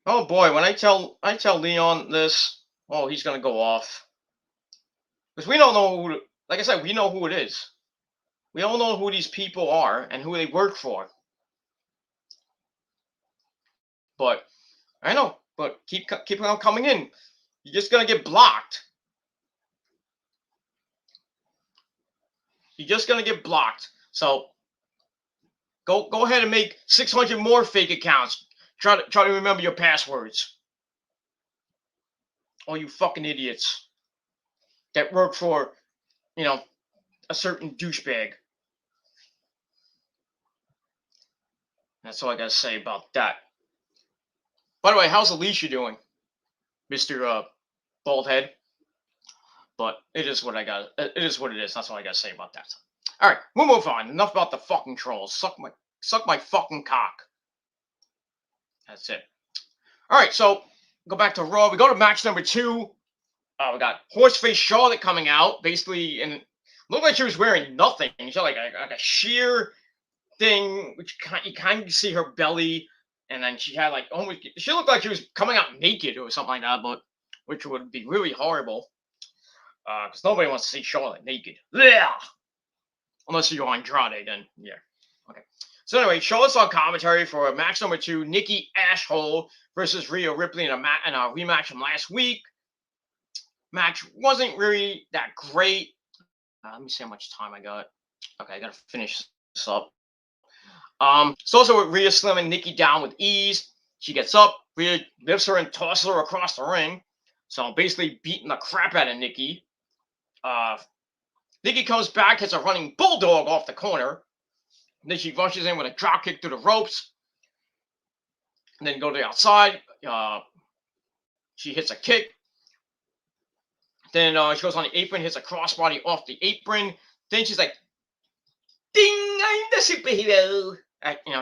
Oh boy, when I tell Leon this, oh, he's gonna go off. Because we don't know who, like I said, we know who it is. We all know who these people are and who they work for. But I know, but keep on coming in. You're just gonna get blocked. You're just gonna get blocked. So go ahead and make 600 more fake accounts. Try to remember your passwords. All you fucking idiots that work for, a certain douchebag. That's all I gotta say about that. By the way, how's Alicia doing, Mr. Baldhead? But it is what I got. It is what it is. That's all I gotta say about that. All right, we'll move on. Enough about the fucking trolls. Suck my fucking cock. That's it. All right, so go back to Raw. We go to match number 2. We got Horseface Charlotte coming out, basically, and looked like she was wearing nothing. She had like a sheer thing, which you kind of see her belly, and then she had she looked like she was coming out naked or something like that, but which would be really horrible, because nobody wants to see Charlotte naked. Yeah. Unless you're Andrade, then yeah. Okay. So anyway, Charlotte's on commentary for match number 2, Nikki Ashhole versus Rhea Ripley in a rematch from last week. Match wasn't really that great. Let me see how much time I got. Okay, I gotta finish this up. So also with Rhea slamming Nikki down with ease. She gets up, Rhea lifts her and tosses her across the ring. So basically beating the crap out of Nikki. Nikki comes back, hits a running bulldog off the corner. And then she rushes in with a drop kick through the ropes. And then go to the outside. She hits a kick. Then she goes on the apron, hits a crossbody off the apron. Then she's like, "Ding! I'm the superhero."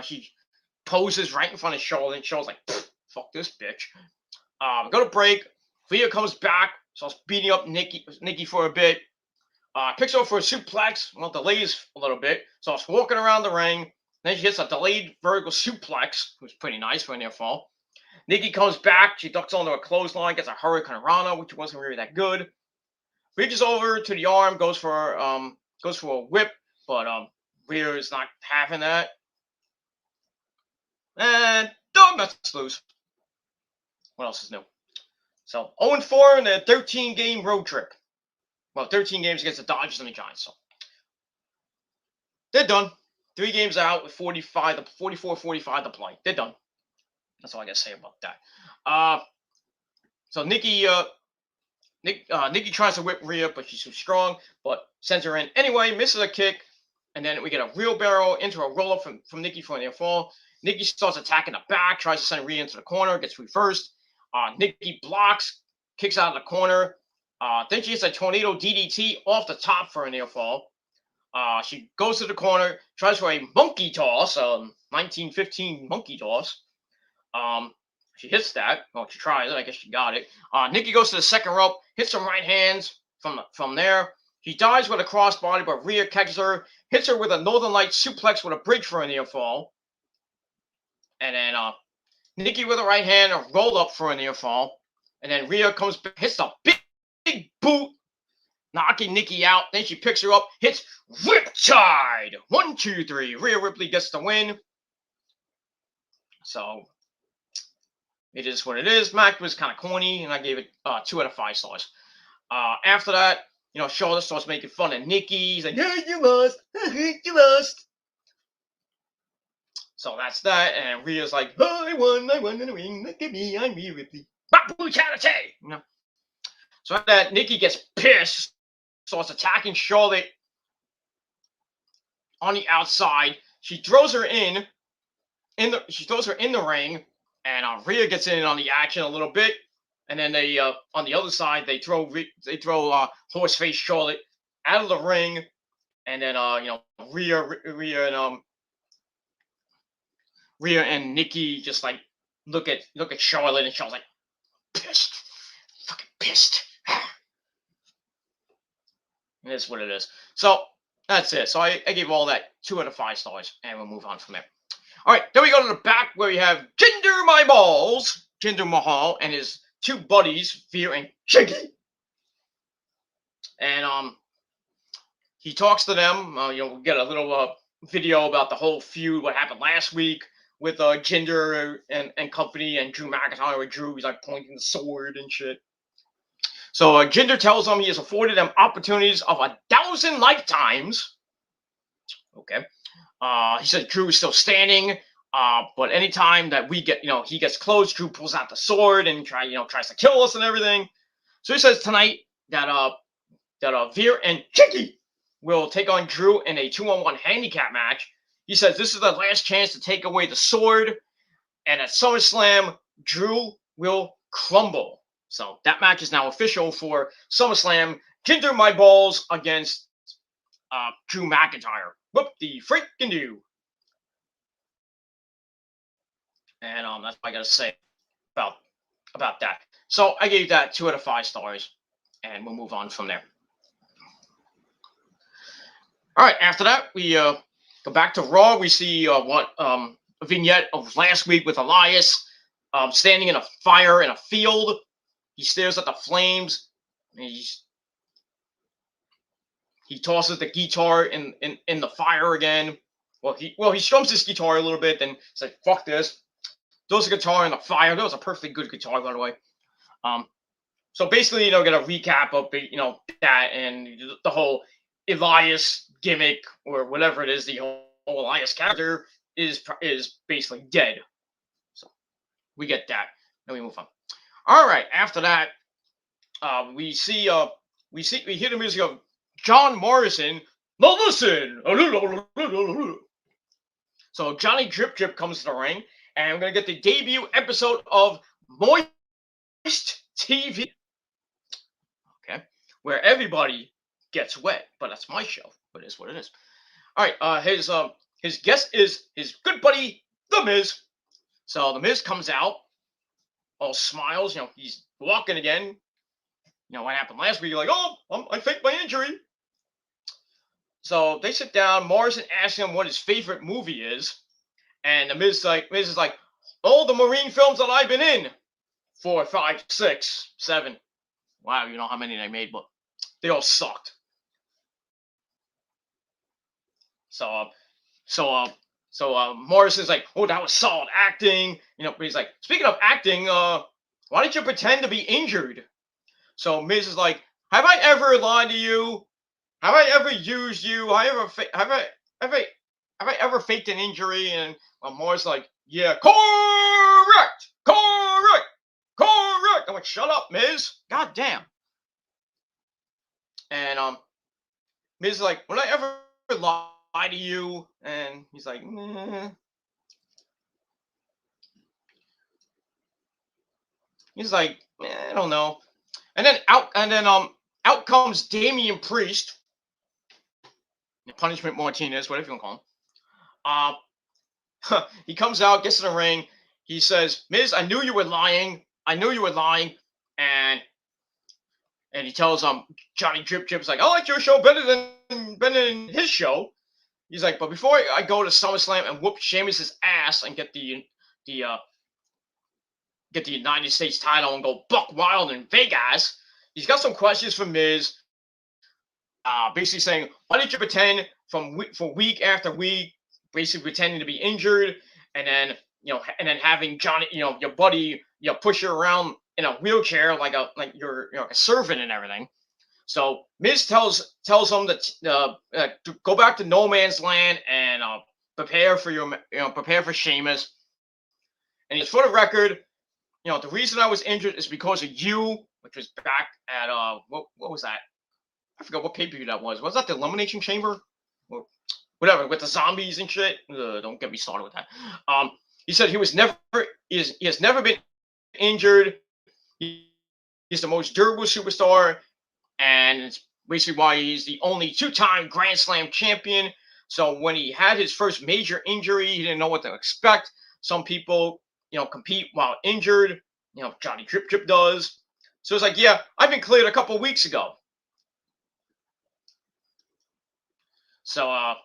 She poses right in front of Charlotte, and Charlotte's like, "Fuck this bitch." Go to break. Rhea comes back, starts beating up Nikki for a bit. Picks her up for a suplex. Well, delays a little bit. Starts walking around the ring. Then she hits a delayed vertical suplex, which was pretty nice for a near fall. Nikki comes back. She ducks onto a clothesline, gets a Hurricane Rana, which wasn't really that good. Reaches over to the arm, goes for a whip, but Rhea is not having that. And dog nuts loose. What else is new? So 0-4 in a 13-game road trip. Well, 13 games against the Dodgers and the Giants. So they're done. 3 games out with 44-45 to play. They're done. That's all I got to say about that. So Nikki tries to whip Rhea, but she's too strong, but sends her in anyway, misses a kick, and then we get a wheelbarrow into a roll-up from Nikki for a near fall. Nikki starts attacking the back, tries to send Rhea into the corner, gets reversed. Nikki blocks, kicks out of the corner. Then she hits a tornado DDT off the top for a near fall. She goes to the corner, tries for a monkey toss, 1915 monkey toss. She hits that. Well, she tries it. I guess she got it. Nikki goes to the second rope, hits some right hands from there. She dives with a crossbody, but Rhea catches her, hits her with a Northern Light suplex with a bridge for a near fall. And then Nikki with a right hand, a roll up for a near fall. And then Rhea comes back, hits a big boot, knocking Nikki out. Then she picks her up, hits Riptide. 1, 2, 3. Rhea Ripley gets the win. So it is what it is. Match was kind of corny, and I gave it 2 out of 5 stars. After that, Charlotte starts making fun of Nikki. He's like, "Yeah, you lost. You lost." So that's that. And Rhea's like, "Oh, I won in the ring. Look at me, I'm Rhea Ripley. Brutality." So after that, Nikki gets pissed, starts attacking Charlotte on the outside. She throws her in the ring, and Rhea gets in on the action a little bit. And then they on the other side they throw Horseface Charlotte out of the ring, and then Rhea and Nikki just like look at Charlotte, and Charlotte's like pissed, fucking pissed. And that's what it is. So that's it. So I gave all that 2 out of 5 stars, and we'll move on from there. All right, then we go to the back where we have Jinder Mahal, and his 2 buddies, Veer and Shiggy. And he talks to them. We get a little video about the whole feud, what happened last week with Jinder and company, and Drew McIntyre with Drew. He's like pointing the sword and shit. So Jinder tells them he has afforded them opportunities of 1,000 lifetimes. Okay. He said Drew is still standing. But anytime that we get, he gets close, Drew pulls out the sword and tries to kill us and everything. So he says tonight that Veer and Chicky will take on Drew in a 2-on-1 handicap match. He says this is the last chance to take away the sword, and at SummerSlam, Drew will crumble. So that match is now official for SummerSlam. Jinder My Balls against Drew McIntyre. Whoop the freaking do. And that's what I gotta say about that. So I gave that 2 out of 5 stars, and we'll move on from there. All right, after that, we go back to Raw. We see a vignette of last week with Elias standing in a fire in a field. He stares at the flames. He tosses the guitar in the fire again. Well, he strums his guitar a little bit, then he's like, "Fuck this." Throws the guitar in the fire. That was a perfectly good guitar, by the way. So basically, get a recap of that and the whole Elias gimmick or whatever it is. The whole Elias character is basically dead. So We get that. Then we move on. All right. After that, we hear the music of John Morrison. Now listen. So Johnny Drip Drip comes to the ring, and we're gonna get the debut episode of Moist TV. Okay, where everybody gets wet, but that's my show. But it is what it is. All right. His guest is his good buddy The Miz. So The Miz comes out, all smiles. He's walking again. What happened last week? You're like, oh, I faked my injury. So they sit down. Morrison asks him what his favorite movie is, and the Miz is like, all the Marine films that I've been in, 4, 5, 6, 7. Wow, you know how many they made, but they all sucked. So Morrison's like, oh, that was solid acting. But he's like, speaking of acting, why don't you pretend to be injured? So Miz is like, have I ever lied to you? Have I ever used you? Have I ever faked an injury? And Morrison's like, yeah, correct. I'm like, shut up, Miz. God damn. And Miz is like, would I ever lie to you? And he's like, nah. He's like, I don't know. And then out comes Damian Priest, Punishment Martinez, whatever you want to call him. He comes out, gets in the ring. He says, Miz, I knew you were lying. And he tells Johnny Drip Drip's like, I like your show better than his show. He's like, but before I go to SummerSlam and whoop Sheamus's ass and get the United States title and go buck wild in Vegas, he's got some questions for Miz. Basically saying, why did you pretend for week after week, basically pretending to be injured, and then having Johnny, your buddy, push you around in a wheelchair like you're a servant and everything. So Miz tells him that to go back to No Man's Land and prepare for Sheamus. And he's, for the record, the reason I was injured is because of you, which was back at what was that? I forgot what pay-per-view that was. Was that the Elimination Chamber? Or whatever, with the zombies and shit. Don't get me started with that. He said he has never been injured. He's the most durable superstar, and it's basically why he's the only 2-time Grand Slam champion. So when he had his first major injury, he didn't know what to expect. Some people, compete while injured. Johnny Drip Drip does. So it's like, yeah, I've been cleared a couple weeks ago. So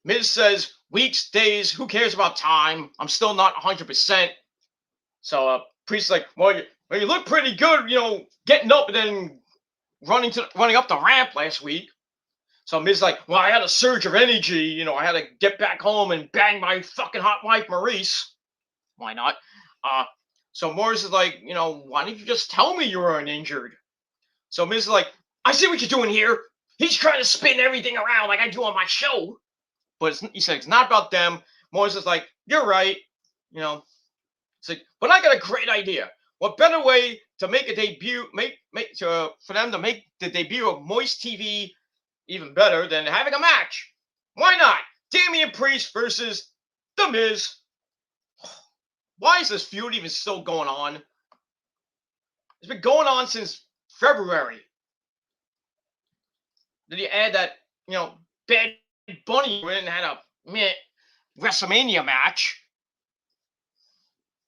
Miz says, weeks, days, who cares about time? I'm still not 100%. So Priest's like, well, you look pretty good, getting up and then running up the ramp last week. So Miz like, well, I had a surge of energy, I had to get back home and bang my fucking hot wife Maurice. Why not? So Morris is like, why didn't you just tell me you were injured? So Miz is like, I see what you're doing here. He's trying to spin everything around like I do on my show. But he said it's not about them. Morris is like, you're right. It's like, but I got a great idea. What better way to make a debut, for them to make the debut of Moist TV even better than having a match? Why not? Damian Priest versus The Miz. Why is this feud even still going on? It's been going on since February. Did you add that, Bad Bunny went and had a WrestleMania match?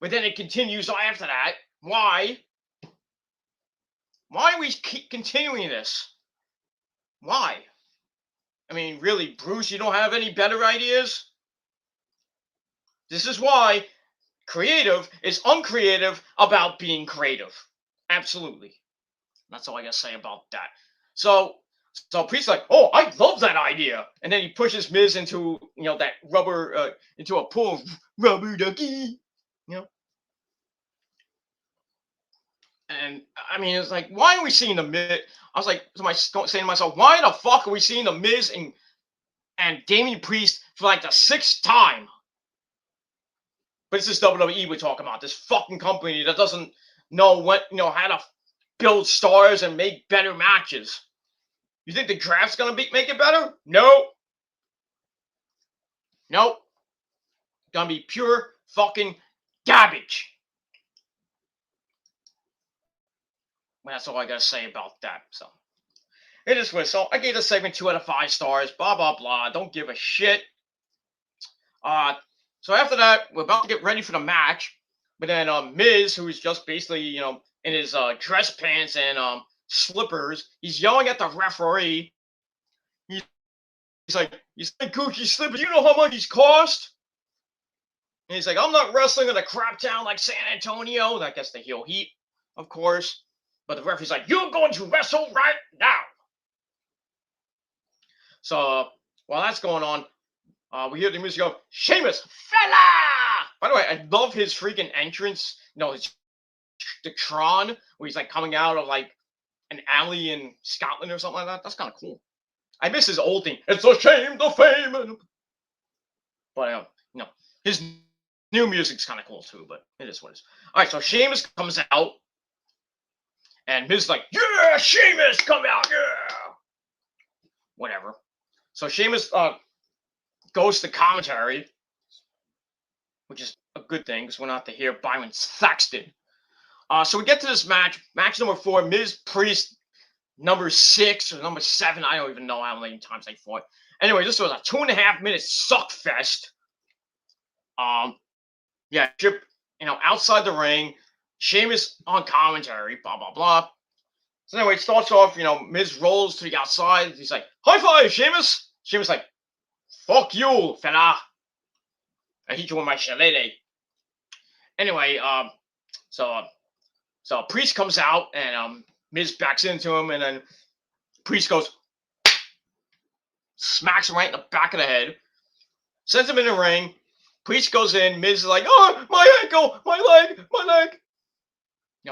But then it continues after that. Why? Why are we keep continuing this? Why? I mean, really, Bruce, you don't have any better ideas? This is why creative is uncreative about being creative. Absolutely. That's all I gotta say about that. So Priest's like, oh, I love that idea. And then he pushes Miz into, that rubber, into a pool of rubber ducky, And I mean, it's like, why are we seeing the Miz? I was like, saying to myself, why the fuck are we seeing the Miz and Damian Priest for like the 6th time? But it's this WWE we're talking about. This fucking company that doesn't know what how to build stars and make better matches. You think the draft's gonna make it better? Nope. Nope. Gonna be pure fucking garbage. Well, that's all I gotta say about that. So it is what. So I gave this segment 2 out of 5 stars. Blah blah blah. Don't give a shit. So after that, we're about to get ready for the match. But then Miz, who is just basically, in his dress pants and slippers, he's yelling at the referee. He's like, Gucci slippers, you know how much these cost? And he's like, I'm not wrestling in a crap town like San Antonio. I guess the heel heat, of course. But the referee's like, you're going to wrestle right now. So while that's going on, we hear the music of Sheamus, fella! By the way, I love his freaking entrance. The Tron, where he's like coming out of like an alley in Scotland or something like that. That's kind of cool. I miss his old thing. It's a shame, the fame. But his new music's kind of cool too. But it is what it is. All right, so Sheamus comes out, and Miz is like, yeah, Sheamus, come out, yeah. Whatever. So Sheamus goes to commentary, which is a good thing because we're not to hear Byron Saxton. So we get to this match number 4, Miz Priest, number 6 or number 7. I don't even know how many times they fought. Anyway, this was a 2.5-minute suck fest. Yeah, outside the ring, Sheamus on commentary, blah blah blah. So anyway, it starts off. Miz rolls to the outside. He's like, "High five, Sheamus." Sheamus like, "Fuck you, fella. I hit you with my shillelagh." Anyway, so Priest comes out and Miz backs into him, and then Priest goes, smacks him right in the back of the head, sends him in the ring. Priest goes in. Miz is like, "Oh, my ankle, my leg."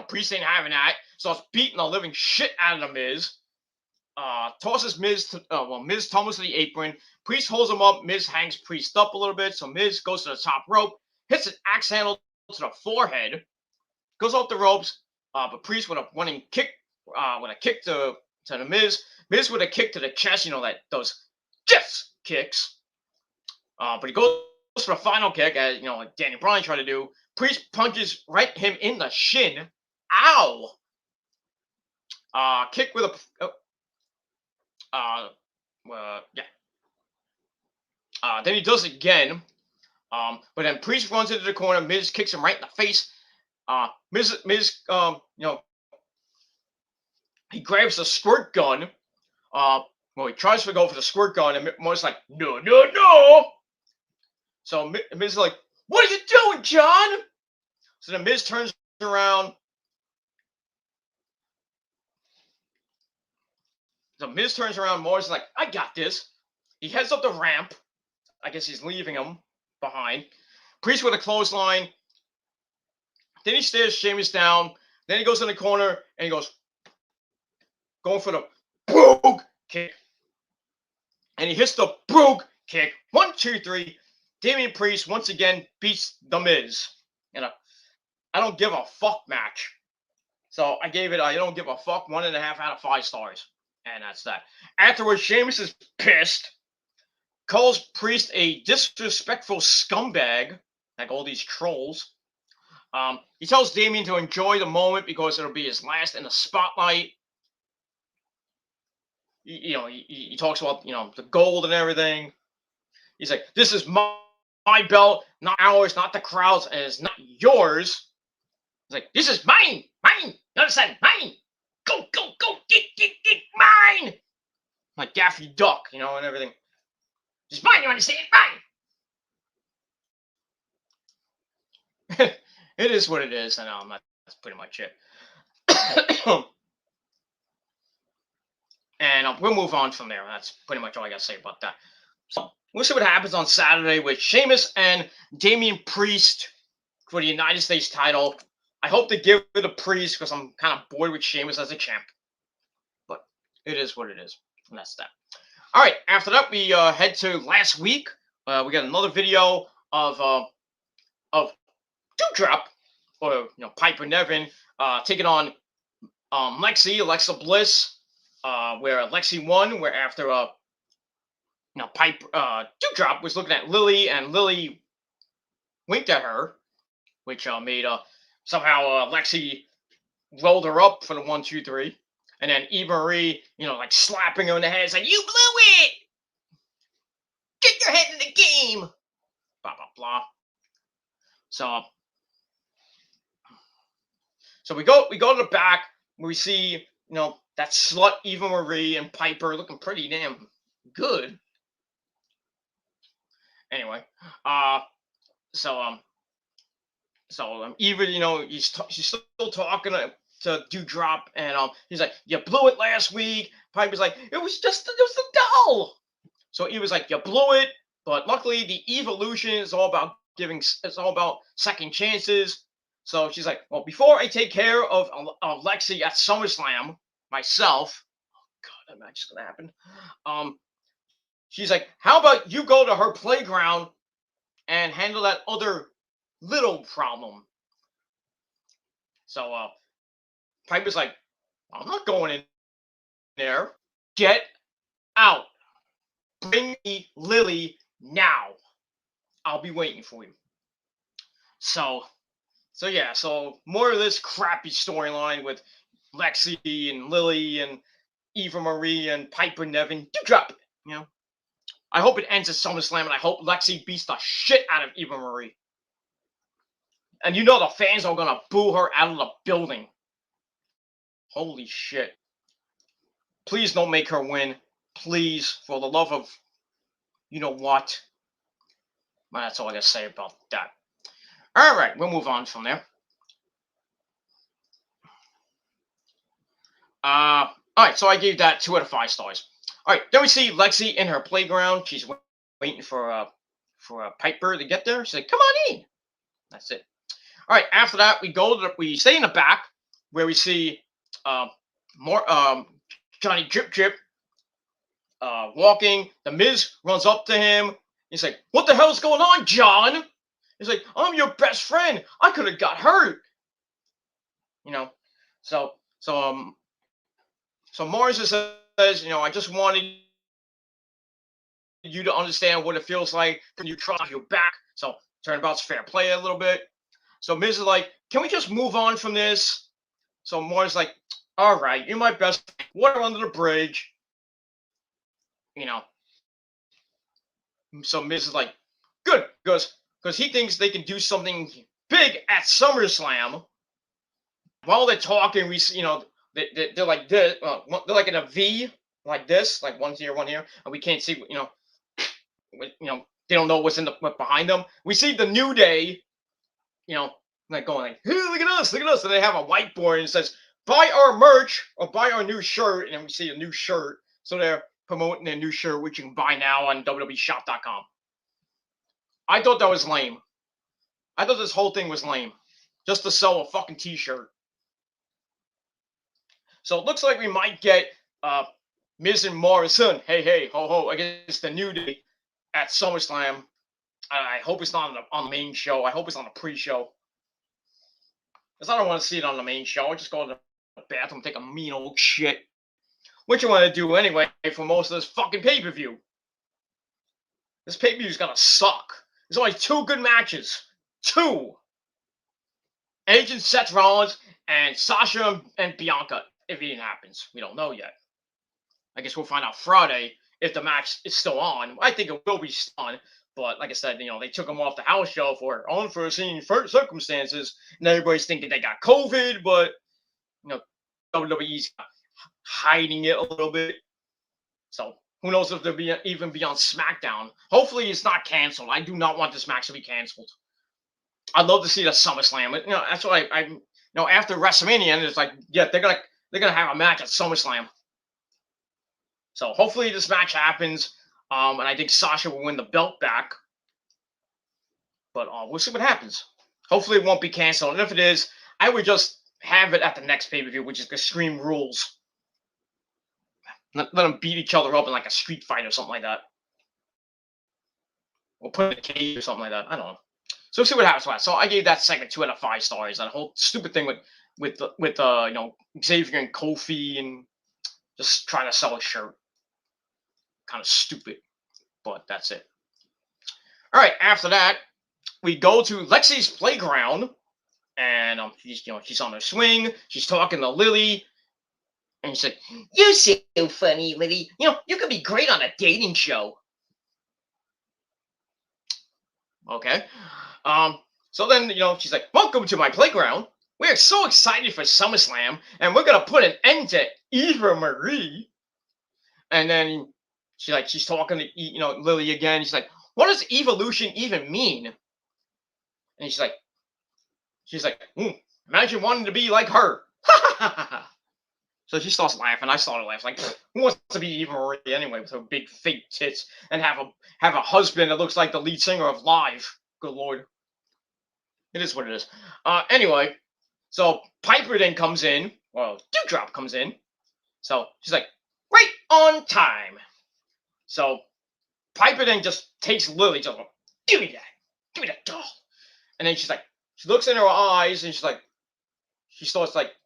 Priest ain't having that. Starts beating the living shit out of the Miz. Tosses Miz to, Miz tumbles to the apron. Priest holds him up. Miz hangs Priest up a little bit. So Miz goes to the top rope, hits an axe handle to the forehead, goes off the ropes. But Priest with a running kick, with a kick to the Miz. Miz with a kick to the chest. Those just kicks. But he goes for the final kick, as like Danny Bryan tried to do. Priest punches him in the shin. Ow! Kick with a yeah. Then he does it again. But then Priest runs into the corner. Miz kicks him right in the face. Miz, he grabs the squirt gun. He tries to go for the squirt gun, and Miz like, no. So Miz is like, what are you doing, John? So then Miz turns around. Morris is like, I got this. He heads up the ramp. I guess he's leaving him behind. Priest with a clothesline. Then he stares Sheamus down. Then he goes in the corner and he goes, going for the brogue kick. And he hits the brogue kick. 1, 2, 3. Damian Priest once again beats The Miz. I don't give a fuck match. So I gave it I don't give a fuck 1.5 out of 5 stars. And that's that. Afterwards, Sheamus is pissed. Calls Priest a disrespectful scumbag, like all these trolls. He tells Damian to enjoy the moment because it'll be his last in the spotlight. He talks about the gold and everything. He's like, this is my belt, not ours, not the crowd's, and it's not yours. He's like, this is mine. You understand? Mine. Go, get mine. Like Daffy Duck, and everything. It's mine, you understand? Mine. It is what it is, and that's pretty much it. And we'll move on from there. That's pretty much all I got to say about that. So we'll see what happens on Saturday with Sheamus and Damian Priest for the United States title. I hope they give it to Priest because I'm kind of bored with Sheamus as a champ. But it is what it is, and that's that. All right, after that, we head to last week. We got another video of Dewdrop, or Piper Nevin, taking on Lexi, Alexa Bliss, where Lexi won, where after Piper Dewdrop was looking at Lily, and Lily winked at her, which made somehow Lexi rolled her up for the 1, 2, 3, and then Eva Marie, like slapping her in the head, saying, "You blew it! Get your head in the game!" Blah blah blah. So, we go to the back where we see that slut Eva Marie and Piper looking pretty damn good. Anyway, so Eva, she's still talking to Dewdrop, and he's like, "You blew it last week." Piper's like, "It was a doll." So Eva's like, "You blew it," but luckily the evolution is all about it's all about second chances. So she's like, "Well, before I take care of Lexi at SummerSlam myself," God, that match is gonna happen. Um, she's like, "How about you go to her playground and handle that other little problem?" So Piper's like, "I'm not going in there. Get out. Bring me Lily now. I'll be waiting for you." So, yeah. So more of this crappy storyline with Lexi and Lily and Eva Marie and Piper Nevin. Dewdrop. I hope it ends at SummerSlam, and I hope Lexi beats the shit out of Eva Marie. And the fans are gonna boo her out of the building. Holy shit. Please don't make her win. Please, for the love of what. Well, that's all I gotta say about that. All right, we'll move on from there. All right, so I gave that 2 out of 5 stars. All right, then we see Lexi in her playground. She's waiting for a Piper to get there. She's like, "Come on in." That's it. All right, after that, we stay in the back where we see more Johnny Drip Drip walking. The Miz runs up to him. He's like, "What the hell's going on, John?" He's like, "I'm your best friend. I could have got hurt." So Morris says, "I just wanted you to understand what it feels like when you try your back." So turnabout's fair play a little bit. So Miz is like, "Can we just move on from this?" So Morris is like, "All right, you're my best friend. Water under the bridge." So Miz is like, "Good," because he thinks they can do something big at SummerSlam. While they're talking, we they're like this. They're like in a V, like this, like one here, and we can't see. They don't know what's behind them. We see the New Day, like going like, "Hey, look at us, look at us!" And they have a whiteboard and it says, "Buy our merch or buy our new shirt," and then we see a new shirt. So they're promoting their new shirt, which you can buy now on WWEshop.com. I thought that was lame. I thought this whole thing was lame, just to sell a fucking T-shirt. So it looks like we might get Miz and Morrison, hey, ho, ho, against the New Day at SummerSlam. I hope it's not on the main show. I hope it's on the pre-show. Because I don't want to see it on the main show. I'll just go to the bathroom, take a mean old shit. What you want to do anyway for most of this fucking pay-per-view? This pay-per-view's gonna suck. There's only 2 good matches. 2. Agent Seth Rollins and Sasha and Bianca. If it even happens, we don't know yet. I guess we'll find out Friday if the match is still on. I think it will be still on, but like I said, they took them off the house show for unforeseen circumstances, and everybody's thinking they got COVID, but WWE's hiding it a little bit. So who knows if they'll even be on SmackDown? Hopefully, it's not canceled. I do not want this match to be canceled. I'd love to see the SummerSlam. But, that's what I after WrestleMania, and it's like, yeah, they're gonna have a match at SummerSlam. So hopefully this match happens, and I think Sasha will win the belt back. But we'll see what happens. Hopefully it won't be canceled, and if it is, I would just have it at the next pay-per-view, which is Extreme Rules. Let them beat each other up in like a street fight or something like that. Or put in a cage or something like that. I don't know. So we'll see what happens. So I gave that segment 2 out of 5 stars. That whole stupid thing with Xavier and Kofi and just trying to sell a shirt. Kind of stupid, but that's it. All right. After that, we go to Lexi's playground, and she's on her swing. She's talking to Lily, and she's like, "You're so funny, Lily. You could be great on a dating show." Okay. So then, she's like, "Welcome to my playground. We're so excited for SummerSlam, and we're gonna put an end to Eva Marie." And then she's talking to Lily again. She's like, "What does evolution even mean?" And she's like, "Imagine wanting to be like her." So she starts laughing. I started laughing. Like, who wants to be Eva Marie anyway with her big fake tits and have a husband that looks like the lead singer of Live? Good lord. It is what it is. Anyway, so Piper then comes in. Well, Dewdrop comes in. So she's like, "Right on time." So Piper then just takes Lily, just like, "Give me that doll." And then she looks in her eyes, and she starts like,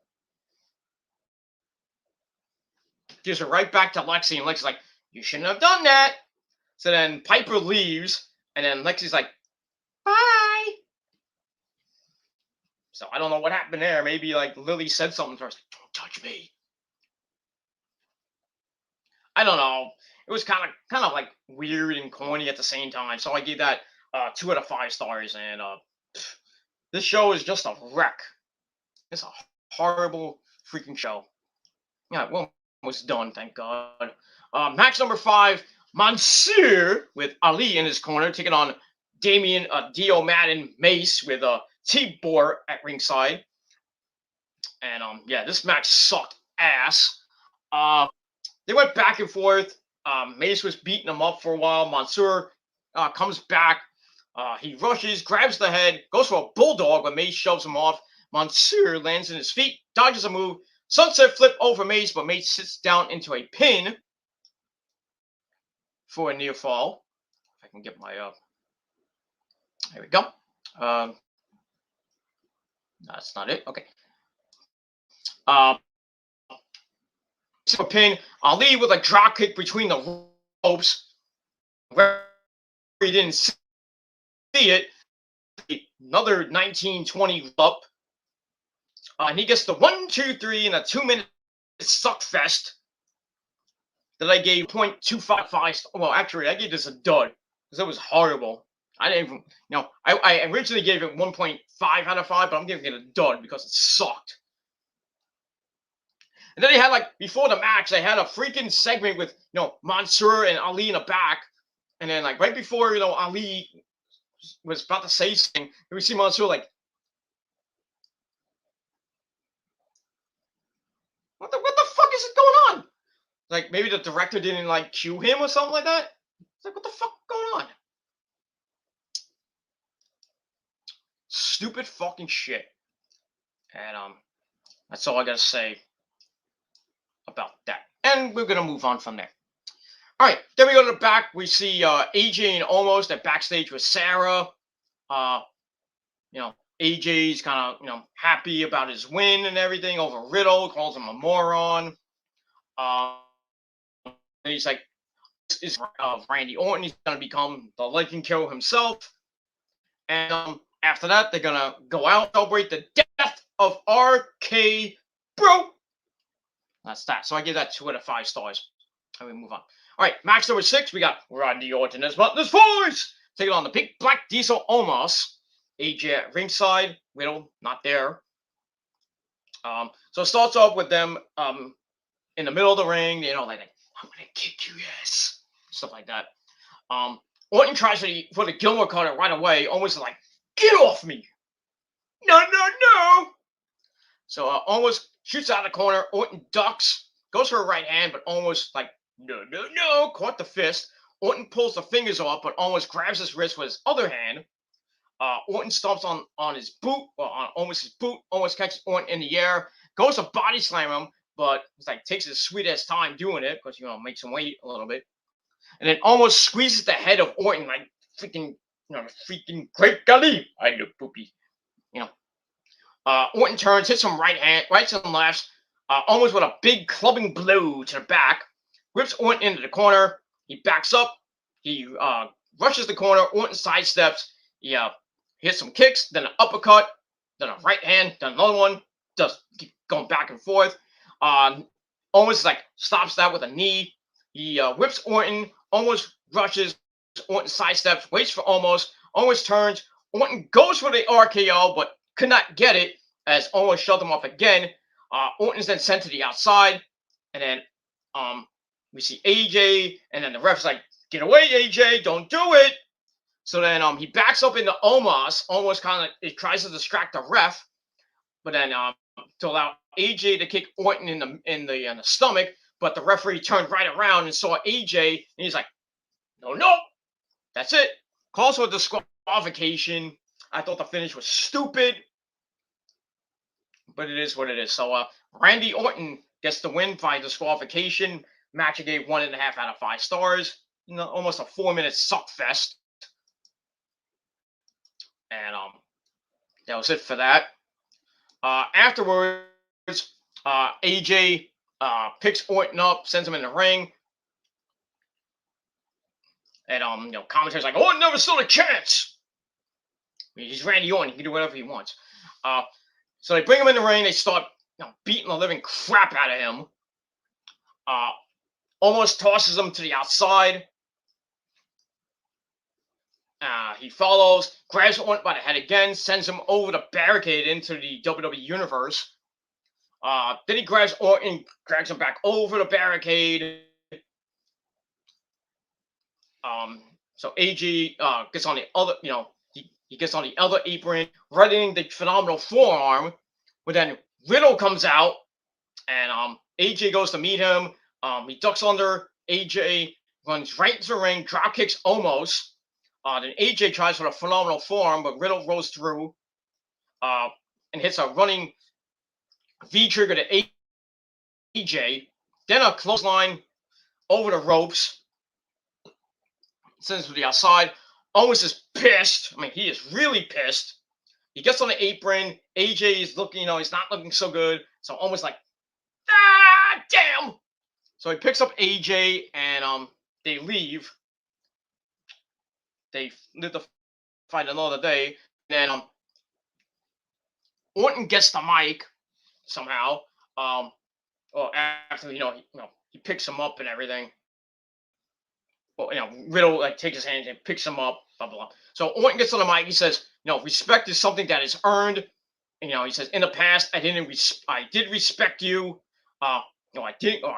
gives her right back to Lexi, and Lexi's like, "You shouldn't have done that." So then Piper leaves, and then Lexi's like, "Bye." So I don't know what happened there. Maybe like Lily said something to her, like, "Don't touch me." I don't know. It was kind of like weird and corny at the same time. So I gave that 2 out of 5 stars. And this show is just a wreck. It's a horrible freaking show. Yeah, well, almost done, thank God. Match number 5, Mansoor with Ali in his corner, taking on Damian Dio Madden Mace with T-Bor at ringside. And yeah, this match sucked ass. They went back and forth. Mace was beating him up for a while. Mansoor comes back. He rushes, grabs the head, goes for a bulldog, but Mace shoves him off. Mansoor lands in his feet, dodges a move, sunset flip over Mace, but Mace sits down into a pin for a near fall. If I can get my there we go. That's not it. Okay. A pin. Ali with a drop kick between the ropes. Where he didn't see it. Another 1920 up. And he gets the 1, 2, 3 in a 2-minute suck fest that I gave 0.255. Well, actually, I gave this a dud because it was horrible. I didn't even, I originally gave it 1.5 out of 5, but I'm giving it a dud because it sucked. And then they had, like, before the match, they had a freaking segment with, Mansoor and Ali in the back. And then, like, right before, Ali was about to say something, we see Mansoor, like, what the fuck is going on? Like, maybe the director didn't, like, cue him or something like that. It's like, what the fuck is going on? Stupid fucking shit. And, that's all I gotta say about that. And we're gonna move on from there. All right, then we go to the back. We see AJ and Almost at backstage with Sarah. AJ's kind of happy about his win and everything over Riddle, calls him a moron. And he's like, "This is Randy Orton. He's gonna become the Legend Killer himself." And after that, they're gonna go out and celebrate the death of RK Bro. That's that. So I give that 2 out of 5 stars. And we move on. All right, match number 6, we got Randy Orton as Butler's Voice taking on the Big Black Diesel Omos. AJ at ringside, Riddle not there. So it starts off with them in the middle of the ring, like, "I'm gonna kick you, yes," stuff like that. Orton tries for the Gilmore cutter right away, almost like, "Get off me!" No. So almost shoots out of the corner. Orton ducks, goes for a right hand, but almost like, no, caught the fist. Orton pulls the fingers off, but almost grabs his wrist with his other hand. Orton stomps on his boot, on almost his boot, almost catches Orton in the air, goes to body slam him, but it's like takes his sweet ass time doing it because makes him wait a little bit, and then almost squeezes the head of Orton, like freaking the freaking great golly, I look poopy. You know, Orton turns, hits some right hand, rights and lefts, almost with a big clubbing blow to the back. Whips Orton into the corner. He backs up. He rushes the corner. Orton sidesteps. He hits some kicks, then an uppercut, then a right hand, then another one. Just keep going back and forth. Almost like stops that with a knee. He whips Orton, almost rushes. Orton sidesteps, waits for almost turns. Orton goes for the RKO, but could not get it as almost shoved him off again. Orton's then sent to the outside, and then we see AJ, and then the ref's like, "Get away, AJ! Don't do it!" So then he backs up into almost kind of it tries to distract the ref, but then to allow AJ to kick Orton in the stomach, but the referee turned right around and saw AJ, and he's like, "No, that's it." Calls for disqualification. I thought the finish was stupid, but it is what it is. So Randy Orton gets the win by disqualification. Match I gave 1.5 out of 5 stars. Almost a 4-minute suck fest. And that was it for that. Afterwards, AJ picks Orton up, sends him in the ring. And commentator's like, "Orton never stood a chance." I mean, he's Randy Orton; he can do whatever he wants. So they bring him in the ring. They start beating the living crap out of him. Almost tosses him to the outside. He follows, grabs Orton by the head again, sends him over the barricade into the WWE Universe. Then he grabs Orton, drags him back over the barricade. So AJ gets on the other, he gets on the other apron, readying the phenomenal forearm. But then Riddle comes out, and AJ goes to meet him. He ducks under AJ, runs right into the ring, drop kicks almost. Then AJ tries for a phenomenal forearm, but Riddle rolls through and hits a running V-trigger to AJ. Then a clothesline over the ropes. Sends to the outside. Owens is pissed. I mean, he is really pissed. He gets on the apron. AJ is looking, he's not looking so good. So almost like, damn. So he picks up AJ and they leave. They live to fight another day. And then Orton gets the mic somehow. Well, after he picks him up and everything. Well, Riddle takes his hand and picks him up. Blah blah blah. So Orton gets on the mic. He says, respect is something that is earned. He says, in the past, I did respect you. I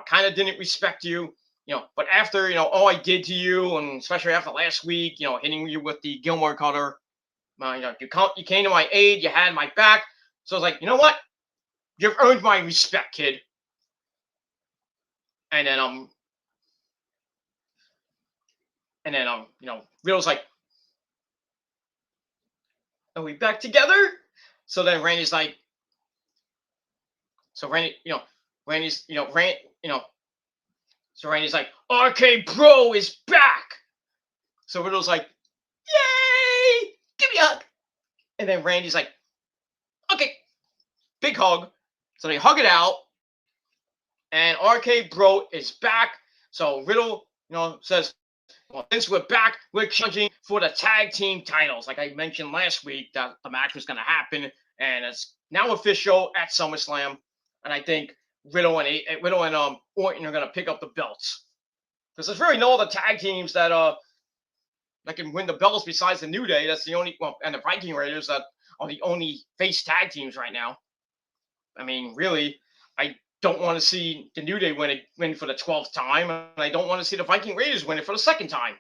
kind of didn't respect you. But after, all I did to you, and especially after last week, hitting you with the Gilmore cutter, you came to my aid, you had my back. So I was like, you know what? You've earned my respect, kid. And then, Riddle's like, are we back together? So then Randy's like, so Randy's like, RK Bro is back. So Riddle's like, yay, give me a hug. And then Randy's like, okay, big hug. So they hug it out. And RK Bro is back. So Riddle, says, well, since we're back, we're challenging for the tag team titles. Like I mentioned last week, that the match was going to happen. And it's now official at SummerSlam. And I think Riddle and Orton are going to pick up the belts. Because there's really no other tag teams that can win the belts besides the New Day. That's the only, and the Viking Raiders that are the only face tag teams right now. I mean, really, I don't want to see the New Day win for the 12th time, and I don't want to see the Viking Raiders win it for the 2nd time.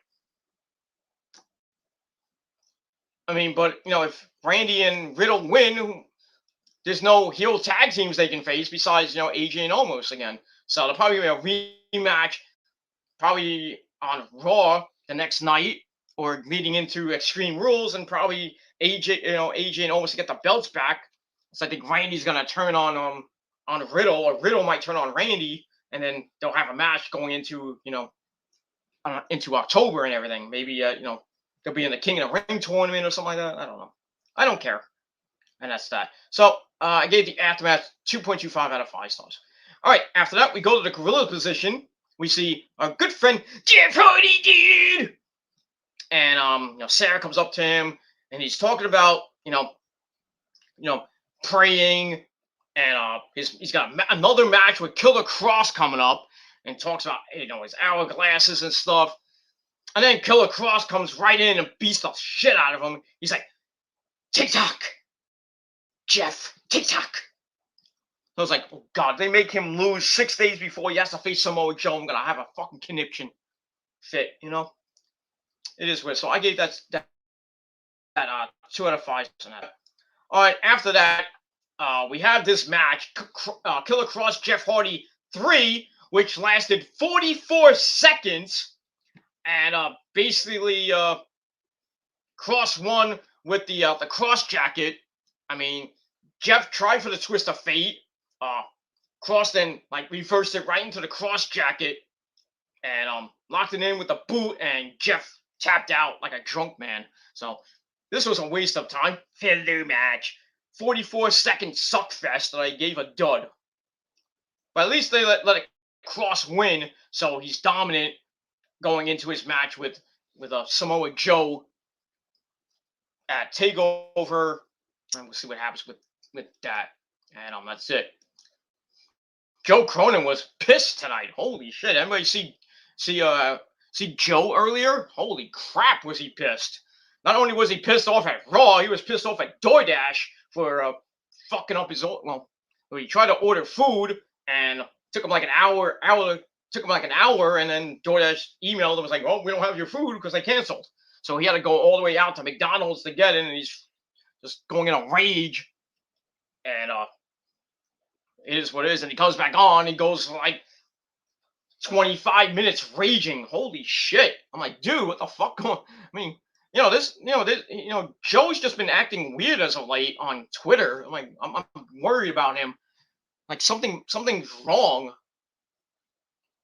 I mean, but if Randy and Riddle win, there's no heel tag teams they can face besides AJ and Omos again. So there'll probably be a rematch, probably on Raw the next night, or leading into Extreme Rules, and probably AJ and Omos get the belts back. So I think Randy's gonna turn on Riddle, or Riddle might turn on Randy, and then they'll have a match going into into October and everything. Maybe They'll be in the King of the Ring tournament or something like that. I don't know. I don't care. And that's that. So I gave the Aftermath 2.25 out of 5 stars. All right, after that, we go to the gorilla position. We see our good friend Jeff Hardy, dude. And Sarah comes up to him and he's talking about praying, and he's got another match with Killer Cross coming up, and talks about his hourglasses and stuff. And then Killer Cross comes right in and beats the shit out of him. He's like, TikTok, Jeff, TikTok. I was like, oh God, they make him lose 6 days before he has to face Samoa Joe. I'm gonna have a fucking conniption fit, It is weird. So I gave that 2 out of 5. All right, after that, we have this match, Killer Cross Jeff Hardy 3, which lasted 44 seconds, and basically Cross won with the cross jacket. I mean, Jeff tried for the twist of fate. Cross then reversed it right into the cross jacket and locked it in with the boot, and Jeff tapped out like a drunk man. So this was a waste of time. Filler match. 44-second suckfest that I gave a dud. But at least they let it Cross win, so he's dominant going into his match with Samoa Joe at TakeOver. And we'll see what happens with that. And that's it. Joe Cronin was pissed tonight. Holy shit! Everybody see Joe earlier? Holy crap, was he pissed? Not only was he pissed off at Raw, he was pissed off at DoorDash for fucking up his own. Well, he tried to order food and took him like an hour. Took him like an hour, and then DoorDash emailed him and was like, "Oh, we don't have your food because they canceled." So he had to go all the way out to McDonald's to get it, and he's just going in a rage. And it is what it is. And he comes back on. He goes like 25 minutes raging. Holy shit! I'm like, dude, what the fuck going? I mean, Joe's just been acting weird as of late on Twitter. I'm like, I'm worried about him. Like something's wrong.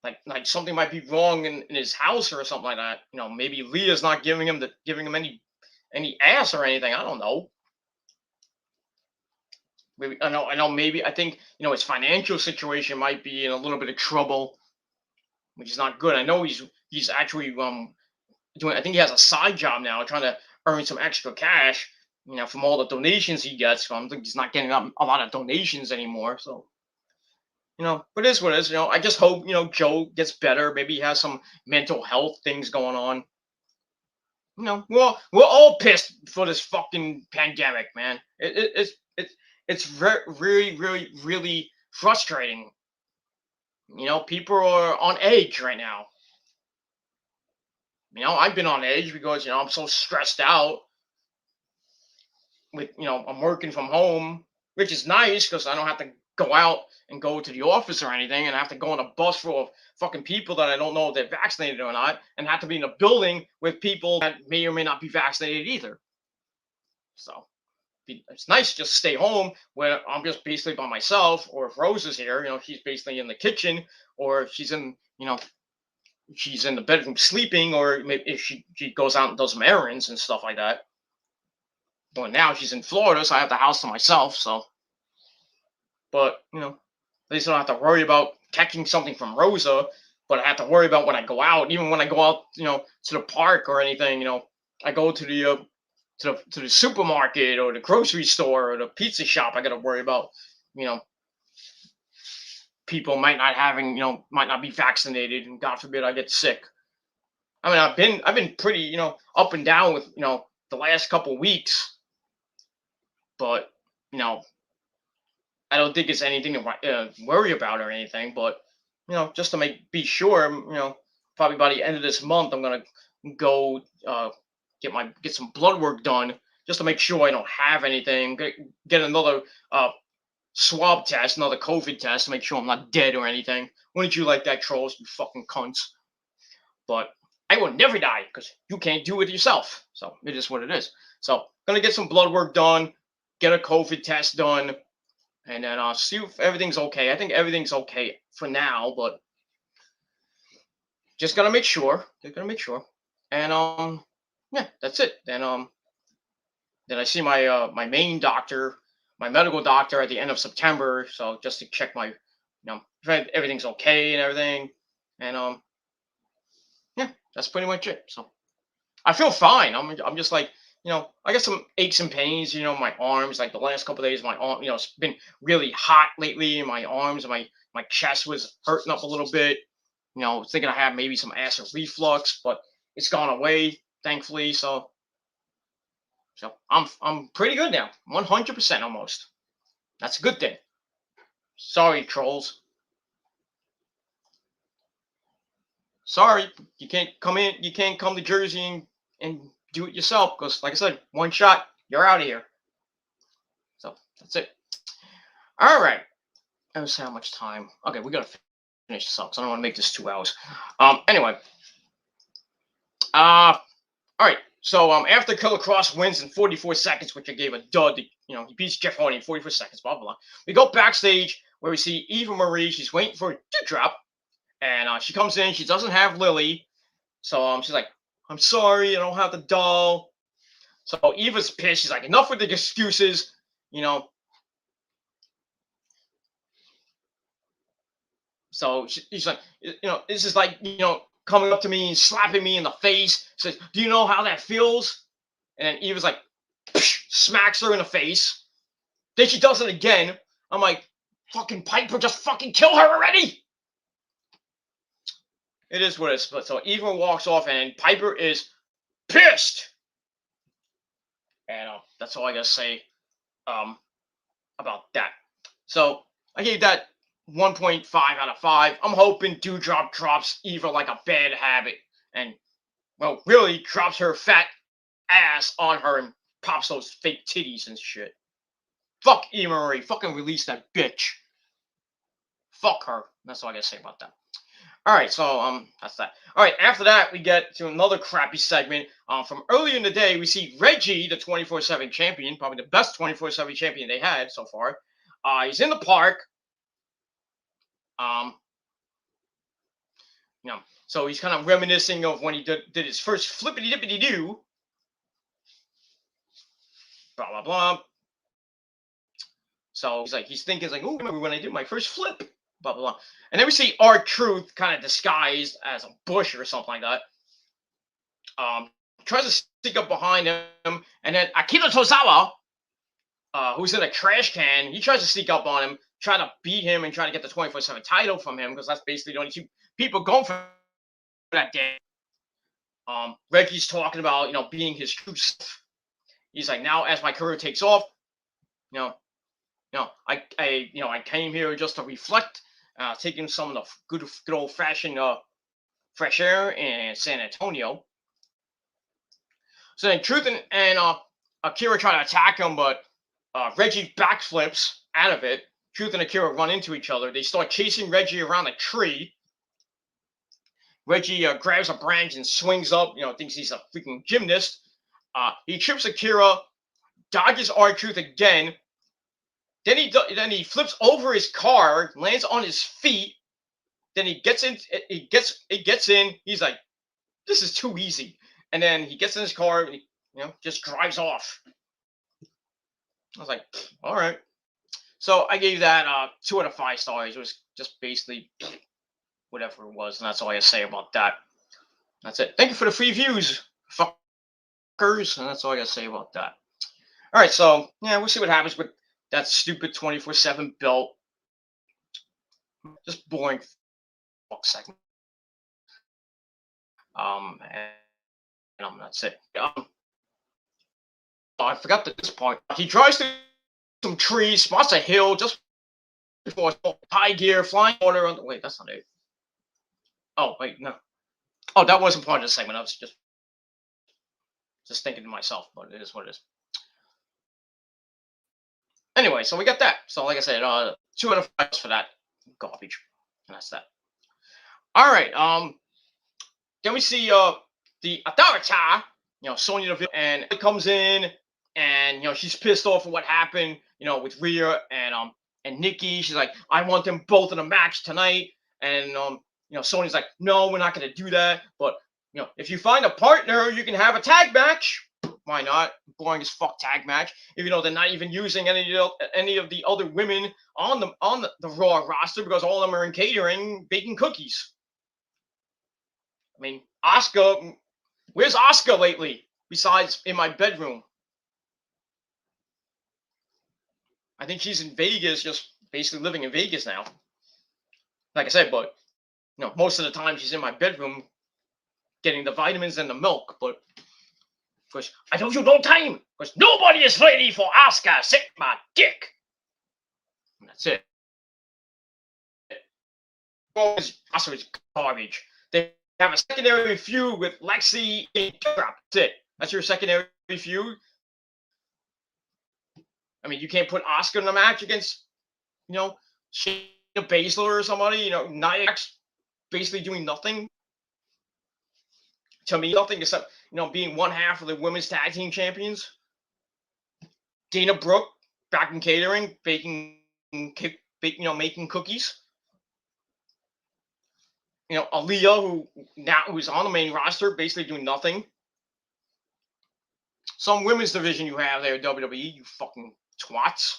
Like something might be wrong in his house or something like that. Maybe Leah's not giving him any ass or anything. I don't know. Maybe I know. Maybe I think his financial situation might be in a little bit of trouble, which is not good. I know he's actually doing. I think he has a side job now, trying to earn some extra cash. From all the donations he gets. I think he's not getting a lot of donations anymore. So, but it is what it is. I just hope Joe gets better. Maybe he has some mental health things going on. Well, we're all pissed for this fucking pandemic, man. It's really, really, really frustrating. People are on edge right now. I've been on edge because I'm so stressed out with I'm working from home, which is nice because I don't have to go out and go to the office or anything, and I have to go on a bus full of fucking people that I don't know if they're vaccinated or not, and have to be in a building with people that may or may not be vaccinated either. So it's nice to just stay home where I'm just basically by myself, or if Rose is here, she's basically in the kitchen, or if she's in she's in the bedroom sleeping, or maybe if she goes out and does some errands and stuff like that. But now she's in Florida, so I have the house to myself. So, but at least I don't have to worry about catching something from Rosa. But I have to worry about when I go out. Even when I go out, to the park or anything. I go to the supermarket or the grocery store or the pizza shop. I got to worry about people might not be vaccinated, and God forbid I get sick. I mean, I've been pretty up and down with the last couple of weeks, but I don't think it's anything to worry about or anything. But just to be sure, probably by the end of this month, I'm gonna go get some blood work done just to make sure I don't have anything. Get another swab test, another COVID test to make sure I'm not dead or anything. Wouldn't you like that, trolls? You fucking cunts. But I will never die because you can't do it yourself. So it is what it is. So gonna get some blood work done, get a COVID test done, and then see if everything's okay. I think everything's okay for now, but just gotta make sure. And yeah, that's it. Then I see my main doctor, my medical doctor at the end of September. So just to check my, if everything's okay and everything. And yeah, that's pretty much it. So I feel fine. I'm just like, I got some aches and pains, my arms. Like the last couple of days, my arm, it's been really hot lately in my arms, and my chest was hurting up a little bit. Thinking I have maybe some acid reflux, but it's gone away, thankfully. So I'm pretty good now, 100% almost. That's a good thing. Sorry, trolls. Sorry, you can't come in. You can't come to Jersey and do it yourself because, like I said, one shot, you're out of here. So that's it. All right. Let's see how much time. Okay, we gotta finish this up. So I don't want to make this 2 hours. Anyway. All right. So after Killer Cross wins in 44 seconds, which I gave a dud, he beats Jeff Hardy in 44 seconds. Blah blah blah. We go backstage where we see Eva Marie. She's waiting for a drop, and she comes in. She doesn't have Lily, so she's like, "I'm sorry, I don't have the doll." So Eva's pissed. She's like, "Enough with the excuses," you know. So she's like, this is like, coming up to me and slapping me in the face. Says, "Do you know how that feels?" And then Eva's like, smacks her in the face. Then she does it again. I'm like, fucking Piper, just fucking kill her already. It is what it is. But so Eva walks off, and Piper is pissed. And that's all I gotta say about that. So I gave that 1.5 out of 5. I'm hoping Dewdrop drops Eva like a bad habit, and well, really drops her fat ass on her and pops those fake titties and shit. Fuck Eva Marie. Fucking release that bitch. Fuck her. That's all I gotta say about that. All right, so that's that. All right, after that we get to another crappy segment. From earlier in the day, we see Reggie, the 24/7 champion, probably the best 24/7 champion they had so far. He's in the park. Um, so he's kind of reminiscing of when he did his first flippity dippity doo. Blah blah blah. So he's thinking like, oh, remember when I did my first flip? Blah blah blah. And then we see R-Truth kind of disguised as a bush or something like that. Tries to sneak up behind him, and then Akira Tozawa, who's in a trash can, he tries to sneak up on him, try to beat him, and try to get the 24/7 title from him because that's basically the only two people going for that day. Reggie's talking about being his true self. He's like, now as my career takes off, I came here just to reflect, taking some of the good old fashioned fresh air in San Antonio. So then Truth and Akira try to attack him, but Reggie backflips out of it. Truth and Akira run into each other. They start chasing Reggie around a tree. Reggie grabs a branch and swings up, thinks he's a freaking gymnast. He trips Akira, dodges R-Truth again. Then he flips over his car, lands on his feet. Then he gets in. He gets in. He's like, "This is too easy." And then he gets in his car and he, just drives off. I was like, all right. So I gave that 2 out of 5 stars. It was just basically whatever it was, and that's all I say about that. That's it. Thank you for the free views, fuckers, and that's all I gotta say about that. All right, so yeah, we'll see what happens with that stupid 24/7 belt. Just boring fuck segment. And that's it. I forgot at this point. He drives through some trees, spots a hill just before high gear, flying water. Wait, that's not it. Oh wait, no. Oh, that wasn't part of the segment. I was just thinking to myself, but it is what it is. Anyway, so we got that. So like I said, 2 out of 5 for that garbage, and that's that. All right. Then we see the Authority, Sonya Deville, and it comes in, and she's pissed off at what happened, with Rhea and Nikki. She's like, I want them both in a match tonight, and Sonya's like, no, we're not gonna do that. But if you find a partner, you can have a tag match. Why not? Boring as fuck tag match. Even though they're not even using any of the other women on the Raw roster because all of them are in catering, baking cookies. I mean, Asuka. Where's Asuka lately? Besides in my bedroom. I think she's in Vegas, just basically living in Vegas now. Like I said, but most of the time she's in my bedroom getting the vitamins and the milk. But because I told you no time, because nobody is ready for Asuka. Sick my dick. And that's it. Asuka is garbage. They have a secondary feud with Lexi and That's it. That's your secondary feud. I mean, you can't put Asuka in a match against, Shayna Baszler or somebody. Nia's basically doing nothing. To me, nothing except being one half of the women's tag team champions. Dana Brooke back in catering, making cookies. Aaliyah, who's on the main roster, basically doing nothing. Some women's division you have there, WWE, you fucking twats.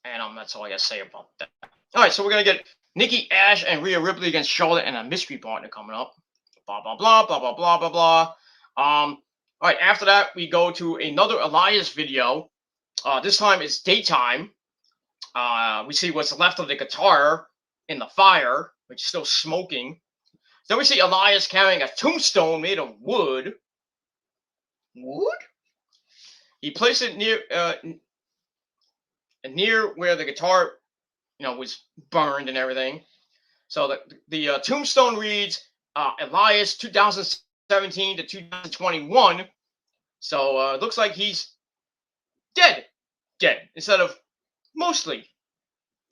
And that's all I gotta say about that. All right, so we're gonna get Nikki Ash and Rhea Ripley against Charlotte and a mystery partner coming up. Blah blah blah blah blah blah blah blah. All right, after that we go to another Elias video. This time it's daytime. We see what's left of the guitar in the fire, which is still smoking. Then we see Elias carrying a tombstone made of wood. Wood? He placed it near where the guitar, was burned and everything. So the tombstone reads Elias 2017 to 2021. So it looks like he's dead instead of mostly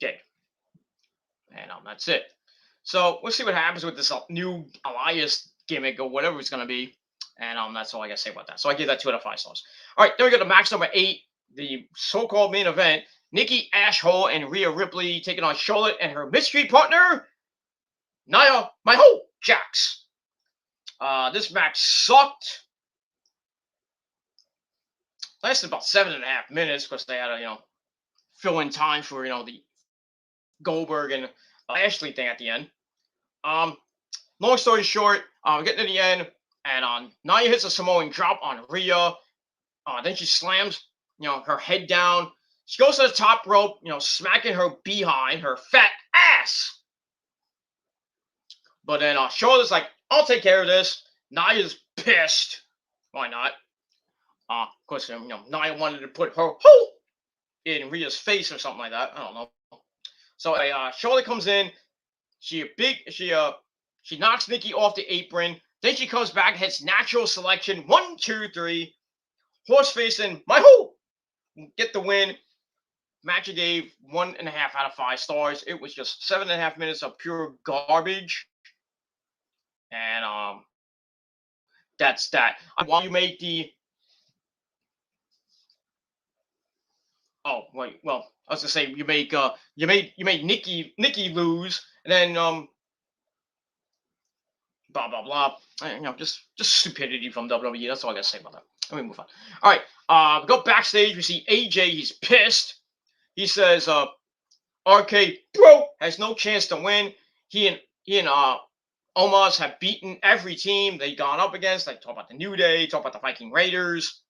dead. And that's it. So we'll see what happens with this new Elias gimmick or whatever it's going to be. And that's all I got to say about that. So I give that 2 out of 5 stars. All right, then we go to match number 8, the so-called main event. Nikki Ash and Rhea Ripley taking on Charlotte and her mystery partner, Nia Jax. This match sucked. Lasted about 7.5 minutes because they had to, fill in time for, the Goldberg and Ashley thing at the end. Long story short, we're getting to the end, and Nia hits a Samoan drop on Rhea. Then she slams, her head down. She goes to the top rope, smacking her behind, her fat ass. But then Charlotte's like, I'll take care of this. Nia's pissed. Why not? Of course, Nia wanted to put her in Rhea's face or something like that. I don't know. So Charlotte comes in. She knocks Nikki off the apron. Then she comes back, hits natural selection. 1, 2, 3. Horse facing get the win. Match I gave 1.5 out of 5 stars. It was just 7.5 minutes of pure garbage. And that's that. While you make the I was gonna say you made Nikki lose, and then blah blah blah. Just stupidity from WWE. That's all I gotta say about that. Let me move on. All right, go backstage. We see AJ. He's pissed. He says, "RK Bro has no chance to win. He and Omos have beaten every team they've gone up against. They talk about the New Day, talk about the Viking Raiders.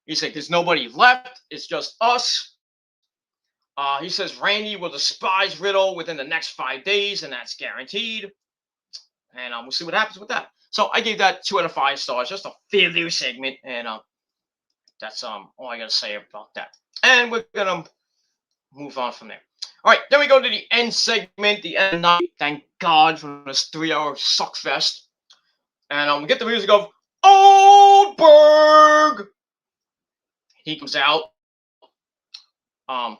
He said, there's nobody left. It's just us. He says Randy will despise Riddle within the next 5 days, and that's guaranteed. And we'll see what happens with that. So I gave that 2 out of 5 stars. Just a filler segment, and that's all I got to say about that. And we're gonna move on from there. All right, then we go to the end segment, the end of the night. Thank God for this 3-hour suckfest. And we get the music of Goldberg. He comes out, and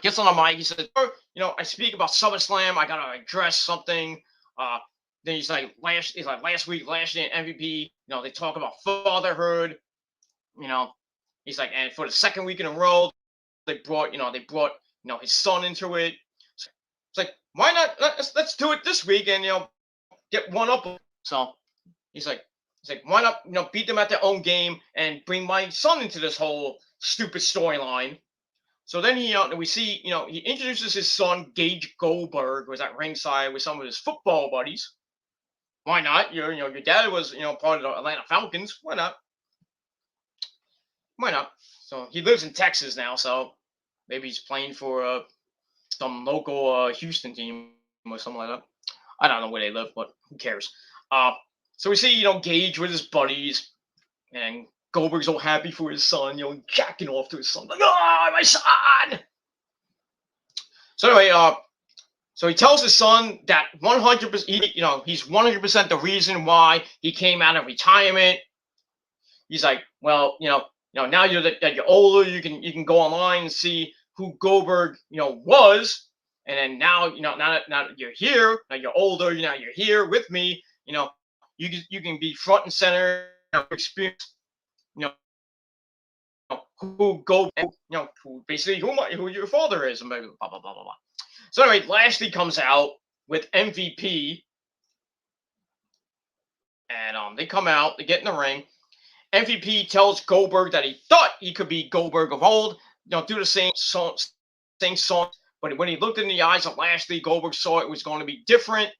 gets on the mic. He says, I speak about SummerSlam. I gotta address something. Then he's like, last week, Lashley and MVP. They talk about fatherhood. He's like, and for the second week in a row, they brought his son into it. It's like, why not? Let's do it this week and get one up. So he's like, why not beat them at their own game and bring my son into this whole stupid storyline. So then we see he introduces his son Gage Goldberg, who was at ringside with some of his football buddies. Why not? Your dad was part of the Atlanta Falcons. Why not? Why not? So he lives in Texas now, so maybe he's playing for some local Houston team or something like that. I don't know where they live, but who cares? So we see Gage with his buddies, and Goldberg's all happy for his son, jacking off to his son, like, "Oh, my son!" So anyway, so he tells his son that 100%, he's 100% the reason why he came out of retirement. He's like, well, now that you're older, you can go online and see who Goldberg, was, and then now, now that you're here, now you're older, now you're here with me, you can be front and center, experience, who go, who basically who your father is, and blah blah blah blah blah. So anyway, Lashley comes out with MVP, and they come out, they get in the ring. MVP tells Goldberg that he thought he could be Goldberg of old, do the same song, but when he looked in the eyes of Lashley, Goldberg saw it was going to be different.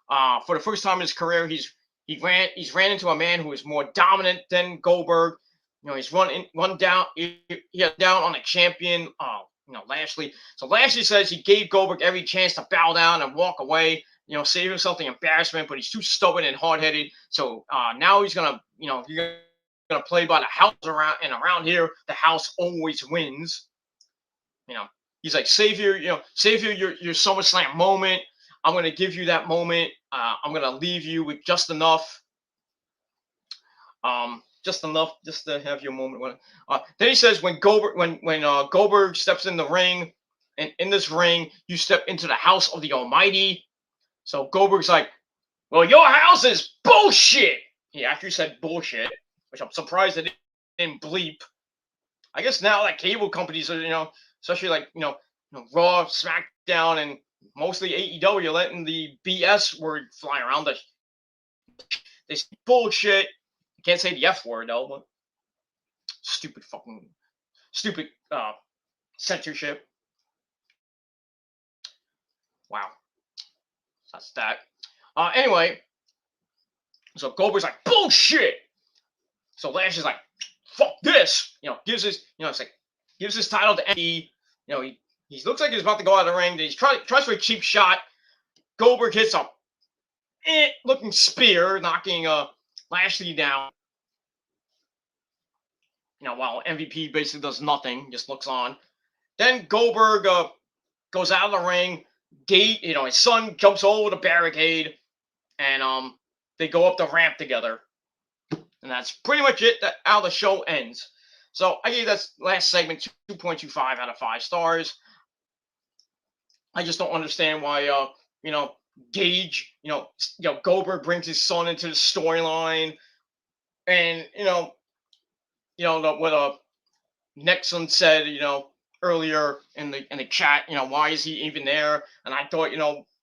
For the first time in his career, he's ran into a man who is more dominant than Goldberg. He's run down on a champion, Lashley. So Lashley says he gave Goldberg every chance to bow down and walk away, save himself the embarrassment, but he's too stubborn and hard-headed. So now he's gonna, you're gonna play by the house around here, the house always wins. He's like, save your SummerSlam moment. I'm gonna give you that moment. I'm gonna leave you with just enough. Just enough just to have your moment. Then he says when Goldberg steps in the ring, and in this ring you step into the house of the Almighty. So Goldberg's like, well, your house is bullshit. He actually said bullshit, which I'm surprised they didn't bleep. I guess now like cable companies are, especially like Raw, SmackDown, and mostly AEW, letting the BS word fly around. They say bullshit. Can't say the F word though, but stupid censorship. Wow, that's that. Anyway, so Goldberg's like bullshit. So Lash is like, fuck this. Gives his gives his title to Eddie. He looks like he's about to go out of the ring. He tries for a cheap shot. Goldberg hits a looking spear, knocking Lashley down. While MVP basically does nothing, just looks on. Then Goldberg goes out of the ring. His son jumps over the barricade, and they go up the ramp together. And that's pretty much it. How the show ends. So I gave that last segment 2.25 out of 5 stars. I just don't understand why Gage, Goldberg brings his son into the storyline, and what Nexon said, earlier in the chat, why is he even there? And I thought,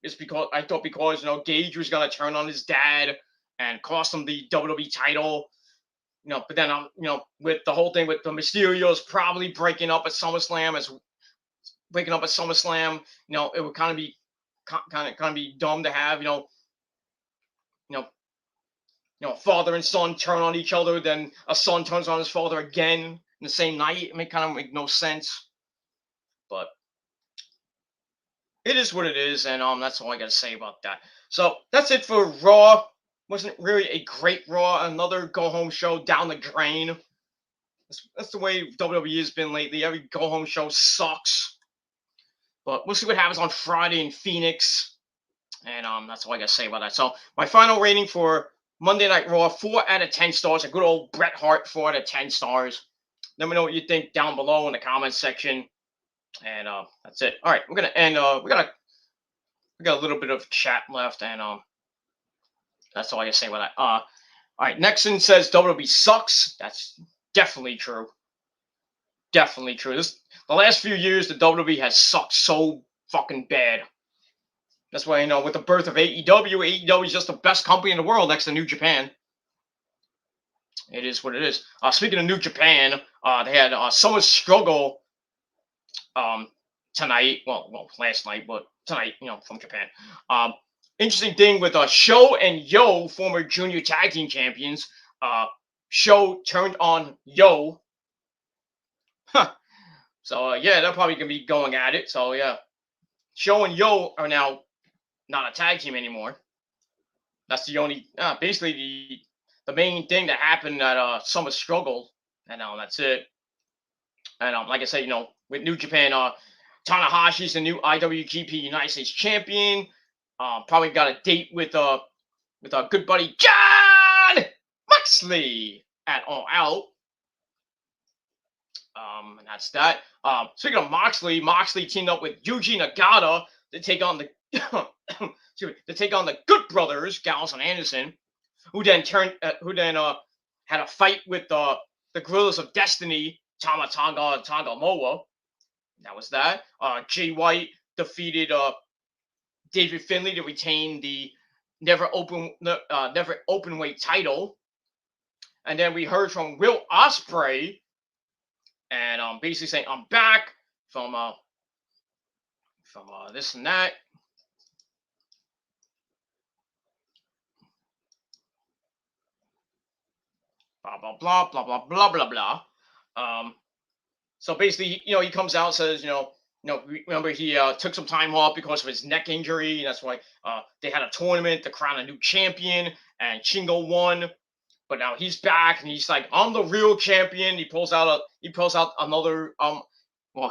it's because Gage was gonna turn on his dad and cost him the WWE title. But then with the whole thing with the Mysterios probably breaking up at SummerSlam, it would kind of be dumb to have father and son turn on each other, then a son turns on his father again in the same night. It kind of make no sense. But it is what it is, and that's all I gotta say about that. So that's it for Raw. Wasn't really a great Raw. Another go-home show down the drain. That's the way WWE has been lately. Every go-home show sucks. But we'll see what happens on Friday in Phoenix. And that's all I gotta say about that. So my final rating for Monday Night Raw, 4 out of 10 stars. A good old Bret Hart, 4 out of 10 stars. Let me know what you think down below in the comments section. And that's it. All right, we're gonna end. We got a little bit of chat left, and that's all I can say about that. All right, Nexon says WWE sucks. That's definitely true. Definitely true. The last few years, the WWE has sucked so fucking bad. That's why, with the birth of AEW, AEW is just the best company in the world next to New Japan. It is what it is. Speaking of New Japan, they had Summer Struggle um, tonight. Well, last night, but tonight, from Japan. Um, Interesting thing with Sho and Yo, former junior tag team champions. Sho turned on Yo. Huh. So yeah, they're probably gonna be going at it. So yeah, Sho and Yo are now not a tag team anymore. That's the only, basically the main thing that happened at Summer Struggle, and that's it. And like I said, with New Japan, Tanahashi's the new IWGP United States Champion. Probably got a date with our good buddy John Moxley at All Out. And that's that. Speaking of Moxley, Moxley teamed up with Yuji Nagata to take on the Good Brothers, Gallows and Anderson, who then had a fight with the Gorillas of Destiny, Tama Tonga and Tonga Moa. That was that. Jay White defeated David Finlay to retain the never openweight title. And then we heard from Will Ospreay, and basically saying I'm back from this and that. Blah blah blah blah blah blah blah blah. So basically, he comes out and says, remember he took some time off because of his neck injury. That's why they had a tournament to crown a new champion, and Shingo won. But now he's back, and he's like, I'm the real champion. He pulls out another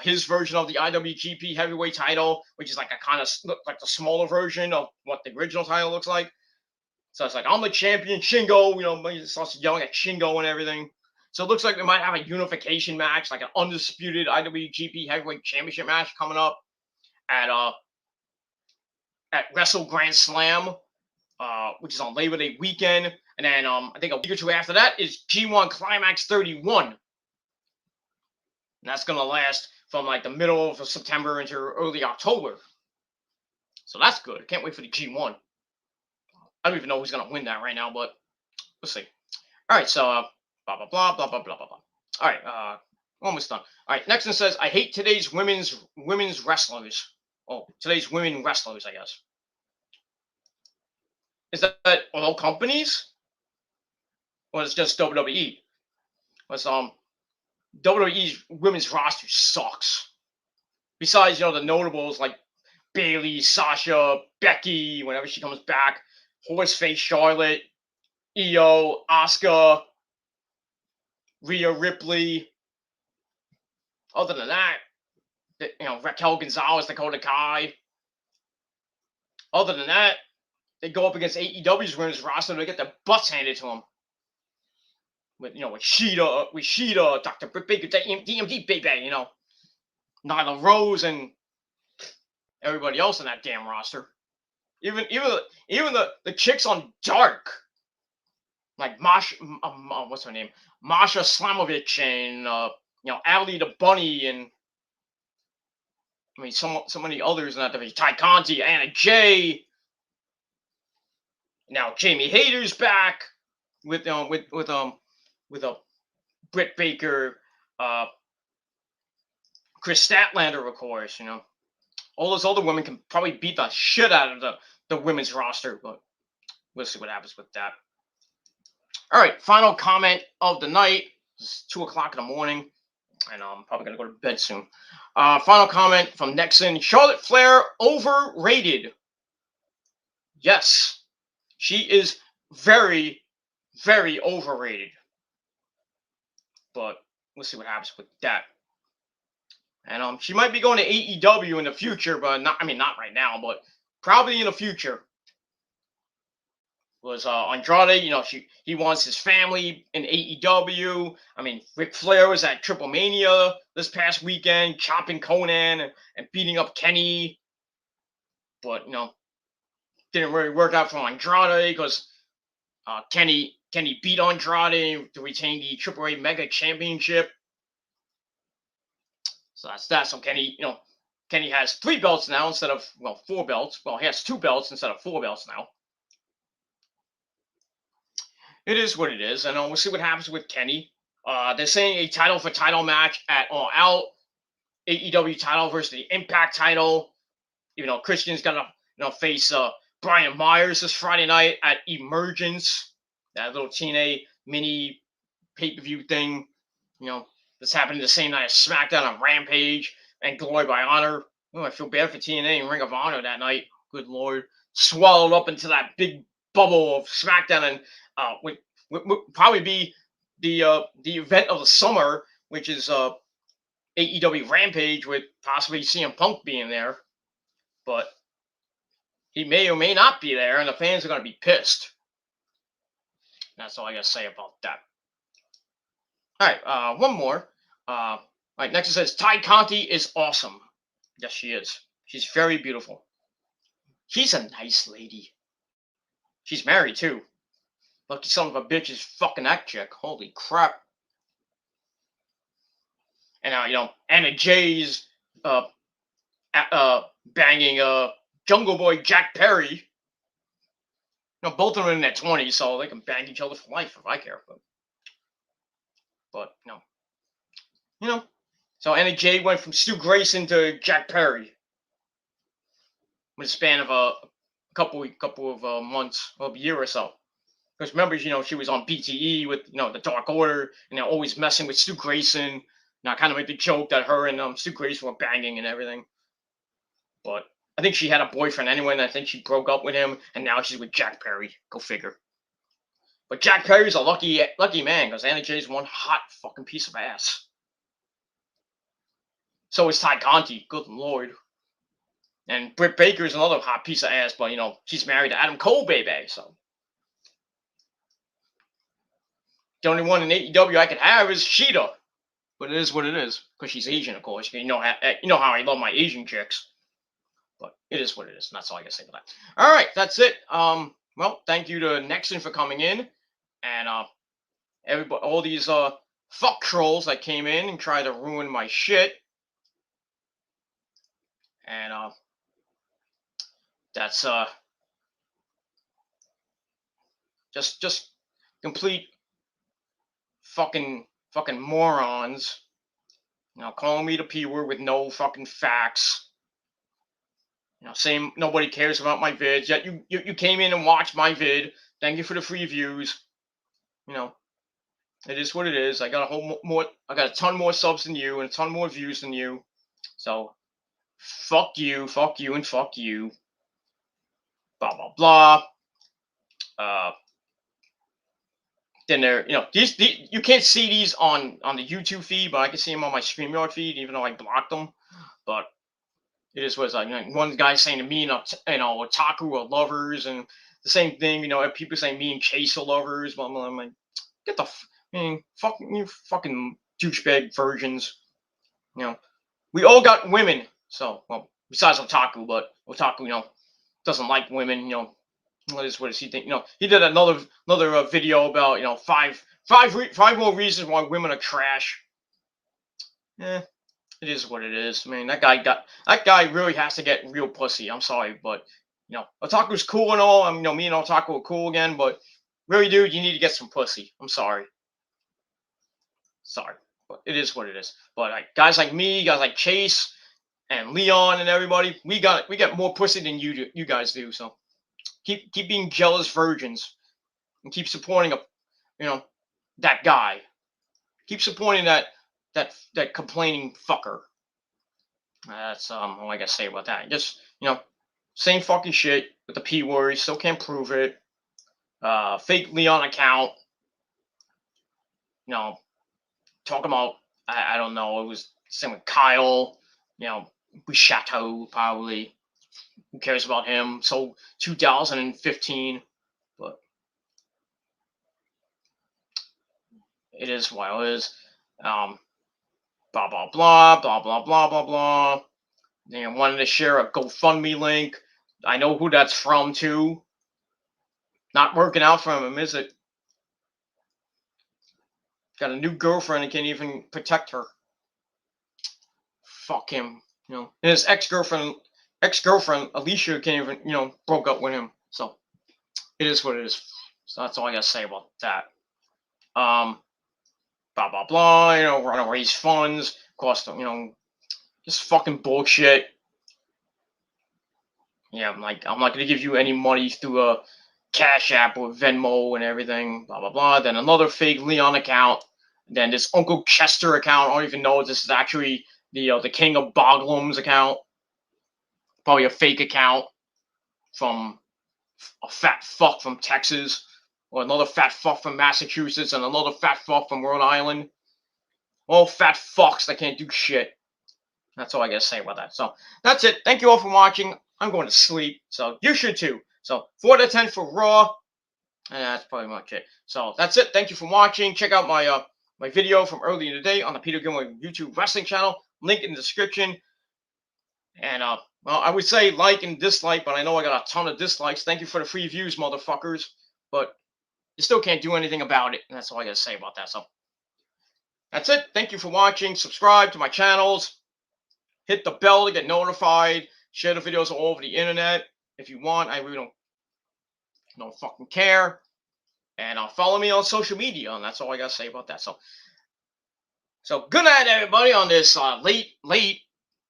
his version of the IWGP Heavyweight title, which is like a kind of like the smaller version of what the original title looks like. So it's like, I'm the champion, Shingo. He starts yelling at Shingo and everything. So it looks like we might have a unification match, like an undisputed IWGP Heavyweight Championship match coming up at Wrestle Grand Slam, which is on Labor Day weekend. And then I think a week or two after that is G1 Climax 31. And that's going to last from like the middle of September into early October. So that's good. I can't wait for the G1. I don't even know who's going to win that right now, but we'll see. All right, so blah, blah, blah, blah, blah, blah, blah, blah. All right, almost done. All right, next one says, I hate today's women's wrestlers. Oh, today's women wrestlers, I guess. Is that all companies? Or it's just WWE? But WWE's women's roster sucks. Besides, the notables like Bayley, Sasha, Becky, whenever she comes back, Horseface Charlotte, Io, Asuka, Rhea Ripley. Other than that, Raquel Gonzalez, Dakota Kai. Other than that, they go up against AEW's women's roster and they get their butts handed to them. With Shida, Dr. Britt Baker, DMD baby, Nyla Rose and everybody else in that damn roster. Even the chicks on Dark, like Masha, what's her name? Masha Slamovich and Ali the Bunny and so many others in that division. Ty Conti, Anna Jay. Now Jamie Hayter's back with Britt Baker, Chris Statlander, of course. All those other women can probably beat the shit out of the women's roster, but we'll see what happens with that. All right, final comment of the night. It's 2:00 in the morning, and I'm probably gonna go to bed soon. Final comment from Nexon: Charlotte Flair overrated. Yes, she is very, very overrated. But we'll see what happens with that. And she might be going to AEW in the future, but not right now, but probably in the future. Was Andrade, he wants his family in AEW. Ric Flair was at Triple Mania this past weekend, chopping Conan and beating up Kenny. But, didn't really work out for Andrade because Kenny beat Andrade to retain the AAA Mega Championship. So that's that. So Kenny, Kenny has 3 belts now instead of 4 belts. Well, he has 2 belts instead of 4 belts now. It is what it is, and we'll see what happens with Kenny. They're saying a title for title match at All Out, AEW title versus the Impact title. Even though Christian's gonna face Brian Myers this Friday night at Emergence, that little TNA mini pay-per-view thing. That's happening the same night as SmackDown and Rampage and Glory by Honor. Oh, I feel bad for TNA and Ring of Honor that night. Good Lord, swallowed up into that big bubble of SmackDown, and would probably be the event of the summer, which is AEW Rampage, with possibly CM Punk being there. But he may or may not be there, and the fans are going to be pissed. That's all I got to say about that. All right, one more. All right, next it says, Ty Conti is awesome. Yes, she is. She's very beautiful. She's a nice lady. She's married, too. Lucky son of a bitch is fucking that chick. Holy crap. And now, Anna Jay's banging Jungle Boy Jack Perry. Both of them in their 20s, so they can bang each other for life if I care. But so Anna Jay went from Stu Grayson to Jack Perry with a span of a couple of months, or a year or so. Because remember, she was on BTE with the Dark Order, and they're always messing with Stu Grayson. And I kind of made the joke that her and Stu Grayson were banging and everything. But I think she had a boyfriend anyway, and I think she broke up with him, and now she's with Jack Perry. Go figure. But Jack Perry's a lucky man, because Anna Jay's one hot fucking piece of ass. So is Ty Conti. Good Lord. And Britt Baker's another hot piece of ass, but she's married to Adam Cole, baby. So the only one in AEW I could have is Sheeta. But it is what it is, because she's Asian, of course. You know how I love my Asian chicks. But it is what it is, and that's all I can say for that. All right, that's it. Well, thank you to Nexon for coming in, and everybody, all these fuck trolls that came in and tried to ruin my shit. And that's just complete fucking morons. Calling me the P word with no fucking facts. Saying nobody cares about my vids. Yet you came in and watched my vid. Thank you for the free views. It is what it is. I got a ton more subs than you and a ton more views than you. So fuck you, and fuck you. Blah blah blah. Then there, these you can't see these on the YouTube feed, but I can see them on my StreamYard feed, even though I blocked them. But it is what it's like. One guy saying to me, otaku are lovers, and the same thing. People saying me and Chase are lovers. But I'm like, get the fucking you fucking douchebag virgins. We all got women. So besides otaku, but otaku, doesn't like women. What is he think? He did another video about five more reasons why women are trash. It is what it is. I mean, that guy really has to get real pussy. I'm sorry, but otaku's cool and all. Me and otaku are cool again, but really, dude, you need to get some pussy. I'm sorry, but it is what it is. But guys like me, guys like Chase and Leon and everybody, we get more pussy than you guys do. So. Keep being jealous virgins, and keep supporting that guy. Keep supporting that complaining fucker. That's all I gotta say about that. Just same fucking shit with the P word. Still can't prove it. Fake Leon account. Talking about I don't know. It was same with Kyle. Chateau probably. Who cares about him? So 2015, but it is what it is. Blah blah blah blah blah blah blah blah. They wanted to share a GoFundMe link. I know who that's from too. Not working out for him, is it? Got a new girlfriend and can't even protect her. Fuck him. And his ex-girlfriend Alicia can't even broke up with him. So it is what it is. So that's all I gotta say about that. Blah blah blah. We're gonna raise funds. Cost just fucking bullshit. Yeah, I'm not gonna give you any money through a Cash App or Venmo and everything. Blah blah blah. Then another fake Leon account. Then this Uncle Chester account. I don't even know if this is actually the King of Boglum's account. Probably a fake account from a fat fuck from Texas, or another fat fuck from Massachusetts, and another fat fuck from Rhode Island. All fat fucks that can't do shit. That's all I gotta say about that. So that's it. Thank you all for watching. I'm going to sleep, so you should too. So 4 to 10 for Raw, and that's probably much it. So that's it. Thank you for watching. Check out my video from earlier today on the Peter Gilmore YouTube wrestling channel. Link in the description. And well, I would say like and dislike, but I know I got a ton of dislikes. Thank you for the free views, motherfuckers. But you still can't do anything about it, and that's all I gotta say about that. So that's it. Thank you for watching. Subscribe to my channels. Hit the bell to get notified. Share the videos all over the internet if you want. I really don't fucking care. And follow me on social media, and that's all I gotta say about that. So good night, everybody, on this late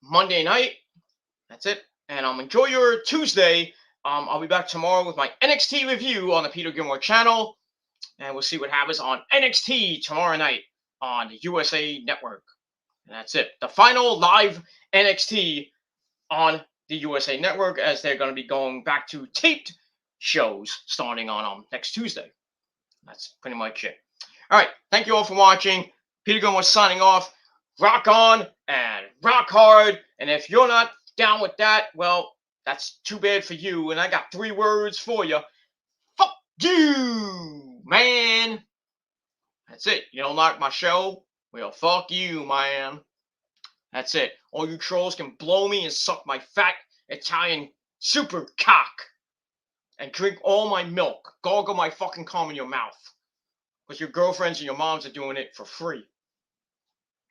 Monday night. That's it. And enjoy your Tuesday. I'll be back tomorrow with my NXT review on the Peter Gilmore channel. And we'll see what happens on NXT tomorrow night on the USA Network. And that's it. The final live NXT on the USA Network, as they're going to be going back to taped shows starting on next Tuesday. That's pretty much it. All right. Thank you all for watching. Peter Gilmore signing off. Rock on and rock hard. And if you're not down with that, well, that's too bad for you. And I got 3 words for you. Fuck you, man. That's it. You don't like my show? Well, fuck you, man. That's it. All you trolls can blow me and suck my fat Italian super cock. And drink all my milk. Gargle my fucking cum in your mouth. Because your girlfriends and your moms are doing it for free.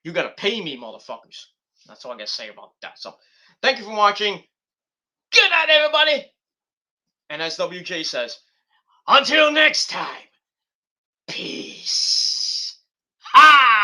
You gotta pay me, motherfuckers. That's all I gotta say about that. So, thank you for watching. Good night, everybody. And as WJ says, until next time, peace. Ha!